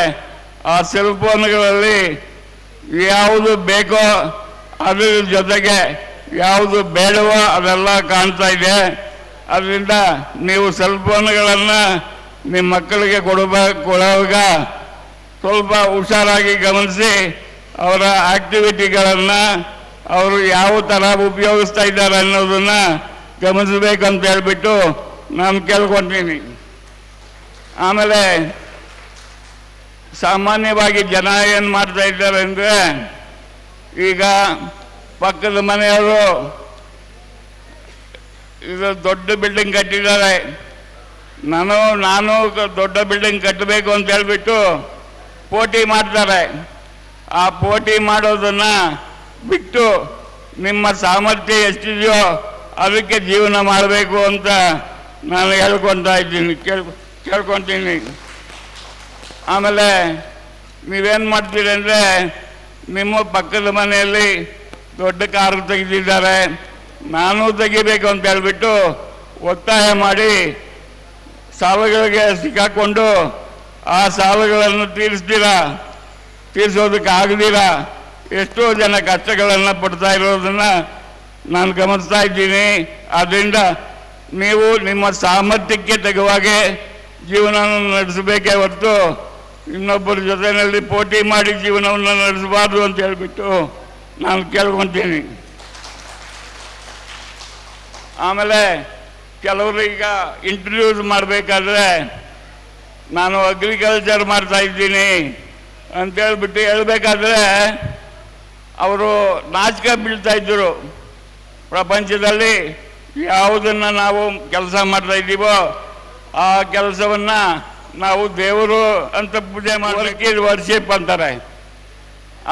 ಆ ಸೆಲ್ ಫೋನ್ಗಳಲ್ಲಿ ಯಾವುದು ಬೇಕೋ ಅದ್ರ ಜೊತೆಗೆ ಯಾವುದು ಬೇಡವೋ ಅದೆಲ್ಲ ಕಾಣ್ತಾ ಇದೆ. ಅದರಿಂದ ನೀವು ಸೆಲ್ ಫೋನ್ಗಳನ್ನು ನಿಮ್ಮ ಮಕ್ಕಳಿಗೆ ಕೊಡುವಾಗ ಸ್ವಲ್ಪ ಹುಷಾರಾಗಿ ಗಮನಿಸಿ ಅವರ ಆಕ್ಟಿವಿಟಿಗಳನ್ನು ಅವರು ಯಾವ ಥರ ಉಪಯೋಗಿಸ್ತಾ ಇದ್ದಾರೆ ಅನ್ನೋದನ್ನು ಗಮನಿಸಬೇಕಂತ ಹೇಳ್ಬಿಟ್ಟು ನಾನು ಕೇಳ್ಕೊತೀನಿ. ಆಮೇಲೆ ಸಾಮಾನ್ಯವಾಗಿ ಜನ ಏನು ಮಾಡ್ತಾ ಇದ್ದಾರೆ ಅಂದರೆ, ಈಗ ಪಕ್ಕದ ಮನೆಯವರು ಇದು ದೊಡ್ಡ ಬಿಲ್ಡಿಂಗ್ ಕಟ್ಟಿದ್ದಾರೆ, ನಾನು ದೊಡ್ಡ ಬಿಲ್ಡಿಂಗ್ ಕಟ್ಟಬೇಕು ಅಂತ ಹೇಳ್ಬಿಟ್ಟು ಪೋಟಿ ಮಾಡ್ತಾರೆ. ಆ ಪೋಟಿ ಮಾಡೋದನ್ನು ಬಿಟ್ಟು ನಿಮ್ಮ ಸಾಮರ್ಥ್ಯ ಎಷ್ಟಿದೆಯೋ ಅದಕ್ಕೆ ಜೀವನ ಮಾಡಬೇಕು ಅಂತ ನಾನು ಕೇಳ್ಕೊತೀನಿ. ಆಮೇಲೆ ನೀವೇನು ಮಾಡ್ತೀರಿ ಅಂದರೆ, ನಿಮ್ಮ ಪಕ್ಕದ ಮನೆಯಲ್ಲಿ ದೊಡ್ಡ ಕಾರು ತೆಗೆದಿದ್ದಾರೆ, ನಾನು ತೆಗಿಬೇಕು ಅಂತ ಹೇಳ್ಬಿಟ್ಟು ಒತ್ತಾಯ ಮಾಡಿ ಸಾಲಗಳಿಗೆ ಸಿಕ್ಕಾಕೊಂಡು ಆ ಸಾಲಗಳನ್ನು ತೀರಿಸೋದಕ್ಕೆ ಆಗದಿರ ಎಷ್ಟೋ ಜನ ಕಷ್ಟಗಳನ್ನು ಪಡ್ತಾ ಇರೋದನ್ನು ನಾನು ಗಮನಿಸ್ತಾ ಇದ್ದೀನಿ. ಆದ್ದರಿಂದ ನೀವು ನಿಮ್ಮ ಸಾಮರ್ಥ್ಯಕ್ಕೆ ತಗುವಾಗೆ ಜೀವನವನ್ನು ನಡೆಸಬೇಕೇ ಹೊರತು ಇನ್ನೊಬ್ಬರ ಜೊತೆಯಲ್ಲಿ ಪೋಟಿ ಮಾಡಿ ಜೀವನವನ್ನು ನಡೆಸಬಾರ್ದು ಅಂತ ಹೇಳ್ಬಿಟ್ಟು ನಾನು ಕೇಳ್ಕೊತೀನಿ. ಆಮೇಲೆ ಕೆಲವರು ಈಗ ಇಂಟ್ರಡ್ಯೂಸ್ ಮಾಡಬೇಕಾದ್ರೆ ನಾನು ಅಗ್ರಿಕಲ್ಚರ್ ಮಾಡ್ತಾ ಇದ್ದೀನಿ ಅಂತೇಳ್ಬಿಟ್ಟು ಹೇಳ್ಬೇಕಾದ್ರೆ ಅವರು ನಾಚಿಕೆ ಬೀಳ್ತಾ ಇದ್ದರು. ಪ್ರಪಂಚದಲ್ಲಿ ಯಾವುದನ್ನು ನಾವು ಕೆಲಸ ಮಾಡ್ತಾ ಇದ್ದೀವೋ ಆ ಕೆಲಸವನ್ನು ನಾವು ದೇವರು ಅಂತ ಪೂಜೆ ಮಾಡೋಕ್ಕೆ ವರ್ಷಿಪ್ ಅಂತಾರೆ.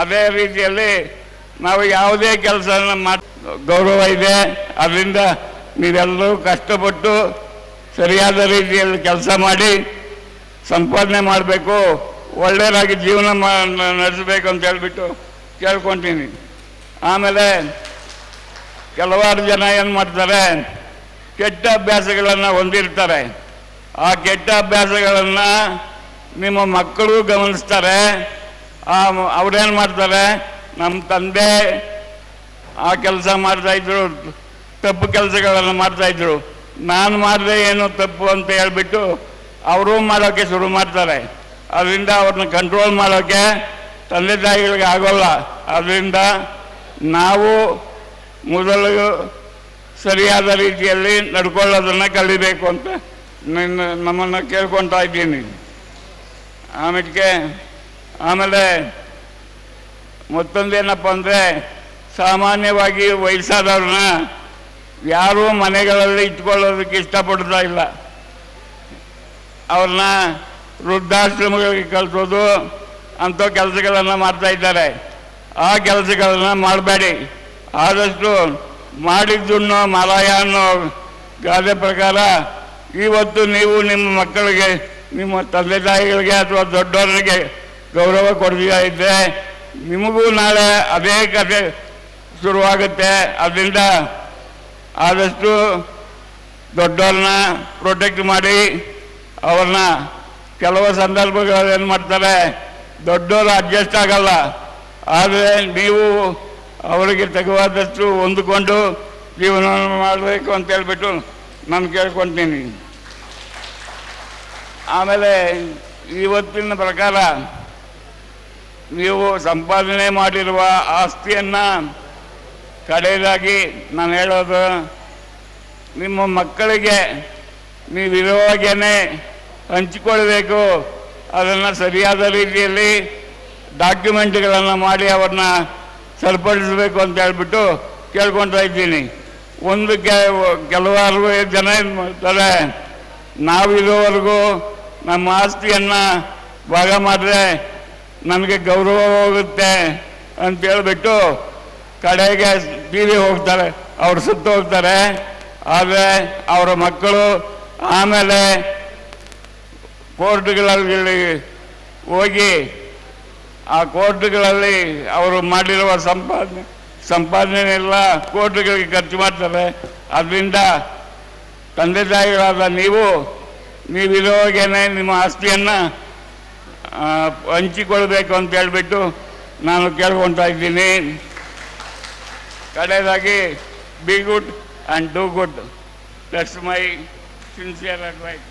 ಅದೇ ರೀತಿಯಲ್ಲಿ ನಾವು ಯಾವುದೇ ಕೆಲಸನ ಗೌರವ ಇದೆ. ಅದರಿಂದ ನೀವೆಲ್ಲರೂ ಕಷ್ಟಪಟ್ಟು ಸರಿಯಾದ ರೀತಿಯಲ್ಲಿ ಕೆಲಸ ಮಾಡಿ ಸಂಪಾದನೆ ಮಾಡಬೇಕು, ಒಳ್ಳೆಯದಾಗಿ ಜೀವನ ನಡೆಸಬೇಕು ಅಂತ ಹೇಳ್ಬಿಟ್ಟು ಕೇಳ್ಕೊತೀನಿ. ಆಮೇಲೆ ಕೆಲವಾರು ಜನ ಏನು ಮಾಡ್ತಾರೆ, ಕೆಟ್ಟ ಅಭ್ಯಾಸಗಳನ್ನು ಹೊಂದಿರ್ತಾರೆ. ಆ ಕೆಟ್ಟ ಅಭ್ಯಾಸಗಳನ್ನು ನಿಮ್ಮ ಮಕ್ಕಳು ಗಮನಿಸ್ತಾರೆ. ಅವ್ರೇನು ಮಾಡ್ತಾರೆ, ನಮ್ಮ ತಂದೆ ಆ ಕೆಲಸ ಮಾಡ್ತಾಯಿದ್ರು, ತಪ್ಪು ಕೆಲಸಗಳನ್ನು ಮಾಡ್ತಾಯಿದ್ರು, ನಾನು ಮಾಡಿದೆ ಏನು ತಪ್ಪು ಅಂತ ಹೇಳ್ಬಿಟ್ಟು ಅವರು ಮಾಡೋಕ್ಕೆ ಶುರು ಮಾಡ್ತಾರೆ. ಅದರಿಂದ ಅವ್ರನ್ನ ಕಂಟ್ರೋಲ್ ಮಾಡೋಕ್ಕೆ ತಂದೆ ತಾಯಿಗಳಿಗೆ ಆಗೋಲ್ಲ. ಅದರಿಂದ ನಾವು ಮೊದಲು ಸರಿಯಾದ ರೀತಿಯಲ್ಲಿ ನಡ್ಕೊಳ್ಳೋದನ್ನು ಕಲಿಬೇಕು ಅಂತ ನಮ್ಮನ್ನು ಕೇಳ್ಕೊತಾ ಇದ್ದೀನಿ. ಆಮೇಲೆ ಮತ್ತೊಂದೇನಪ್ಪ ಅಂದರೆ, ಸಾಮಾನ್ಯವಾಗಿ ವಯಸ್ಸಾದವ್ರನ್ನ ಯಾರೂ ಮನೆಗಳಲ್ಲಿ ಇಟ್ಕೊಳ್ಳೋದಕ್ಕೆ ಇಷ್ಟಪಡ್ತಾ ಇಲ್ಲ. ಅವ್ರನ್ನ ವೃದ್ಧಾಶ್ರಮಗಳಿಗೆ ಕಳಿಸೋದು ಅಂಥ ಕೆಲಸಗಳನ್ನು ಮಾಡ್ತಾ ಇದ್ದಾರೆ. ಆ ಕೆಲಸಗಳನ್ನು ಮಾಡಬೇಡಿ. ಆದಷ್ಟು ಮಾಡಿದ್ದನ್ನು ಮರಾಯ ಅನ್ನೋ ಗಾದೆ ಪ್ರಕಾರ ಇವತ್ತು ನೀವು ನಿಮ್ಮ ಮಕ್ಕಳಿಗೆ, ನಿಮ್ಮ ತಂದೆ ತಾಯಿಗಳಿಗೆ ಅಥವಾ ದೊಡ್ಡವರಿಗೆ ಗೌರವ ಕೊಡ್ತಾ ಇದ್ದರೆ ನಿಮಗೂ ನಾಳೆ ಅದೇ ಕಥೆ ಶುರುವಾಗುತ್ತೆ. ಅದರಿಂದ ಆದಷ್ಟು ದೊಡ್ಡವ್ರನ್ನ ಪ್ರೊಟೆಕ್ಟ್ ಮಾಡಿ ಅವ್ರನ್ನ ಕೆಲವು ಸಂದರ್ಭಗಳಲ್ಲಿ ಏನು ಮಾಡ್ತಾರೆ, ದೊಡ್ಡವರು ಅಡ್ಜಸ್ಟ್ ಆಗಲ್ಲ. ಆದರೆ ನೀವು ಅವರಿಗೆ ತಗುವಾದಷ್ಟು ಹೊಂದಿಕೊಂಡು ಜೀವನ ಮಾಡಬೇಕು ಅಂತ ಹೇಳ್ಬಿಟ್ಟು ನಾನು ಕೇಳ್ಕೊತೀನಿ. ಆಮೇಲೆ ಇವತ್ತಿನ ಪ್ರಕಾರ ನೀವು ಸಂಪಾದನೆ ಮಾಡಿರುವ ಆಸ್ತಿಯನ್ನು ಕಡೆಯದಾಗಿ ನಾನು ಹೇಳೋದು, ನಿಮ್ಮ ಮಕ್ಕಳಿಗೆ ನೀವಿರುವಾಗೇನೆ ಹಂಚಿಕೊಳ್ಬೇಕು. ಅದನ್ನು ಸರಿಯಾದ ರೀತಿಯಲ್ಲಿ ಡಾಕ್ಯುಮೆಂಟ್ಗಳನ್ನು ಮಾಡಿ ಅವ್ರನ್ನ ಸರಿಪಡಿಸಬೇಕು ಅಂತ ಹೇಳ್ಬಿಟ್ಟು ಕೇಳ್ಕೊತಾ ಇದ್ದೀನಿ. ಕೆಲವಾರು ಜನ ಏನು ಮಾಡ್ತಾರೆ, ನಾವಿರೋವರೆಗೂ ನಮ್ಮ ಆಸ್ತಿಯನ್ನು ಭಾಗ ಮಾಡಿದ್ರೆ ನಮಗೆ ಗೌರವ ಹೋಗುತ್ತೆ ಅಂತ ಹೇಳ್ಬಿಟ್ಟು ಕಡೆಗೆ ತೀರಿ ಹೋಗ್ತಾರೆ, ಅವ್ರು ಸುತ್ತು ಹೋಗ್ತಾರೆ. ಆದರೆ ಅವರ ಮಕ್ಕಳು ಆಮೇಲೆ ಕೋರ್ಟ್ಗಳಲ್ಲಿ ಹೋಗಿ ಆ ಕೋರ್ಟ್ಗಳಲ್ಲಿ ಅವರು ಮಾಡಿರುವ ಸಂಪಾದನೆಯೆಲ್ಲ ಕೋರ್ಟ್ಗಳಿಗೆ ಖರ್ಚು ಮಾಡ್ತಾರೆ. ಅದರಿಂದ ತಂದೆ ತಾಯಿಗಳಾದ ನೀವಿರೋವಾಗೇನೆ ನಿಮ್ಮ ಆಸ್ತಿಯನ್ನು ಹಂಚಿಕೊಳ್ಬೇಕು ಅಂತ ಹೇಳ್ಬಿಟ್ಟು ನಾನು ಕೇಳ್ಕೊತಾ ಇದ್ದೀನಿ. ಕಡೆಯದಾಗಿ be good and do good. That's my sincere advice.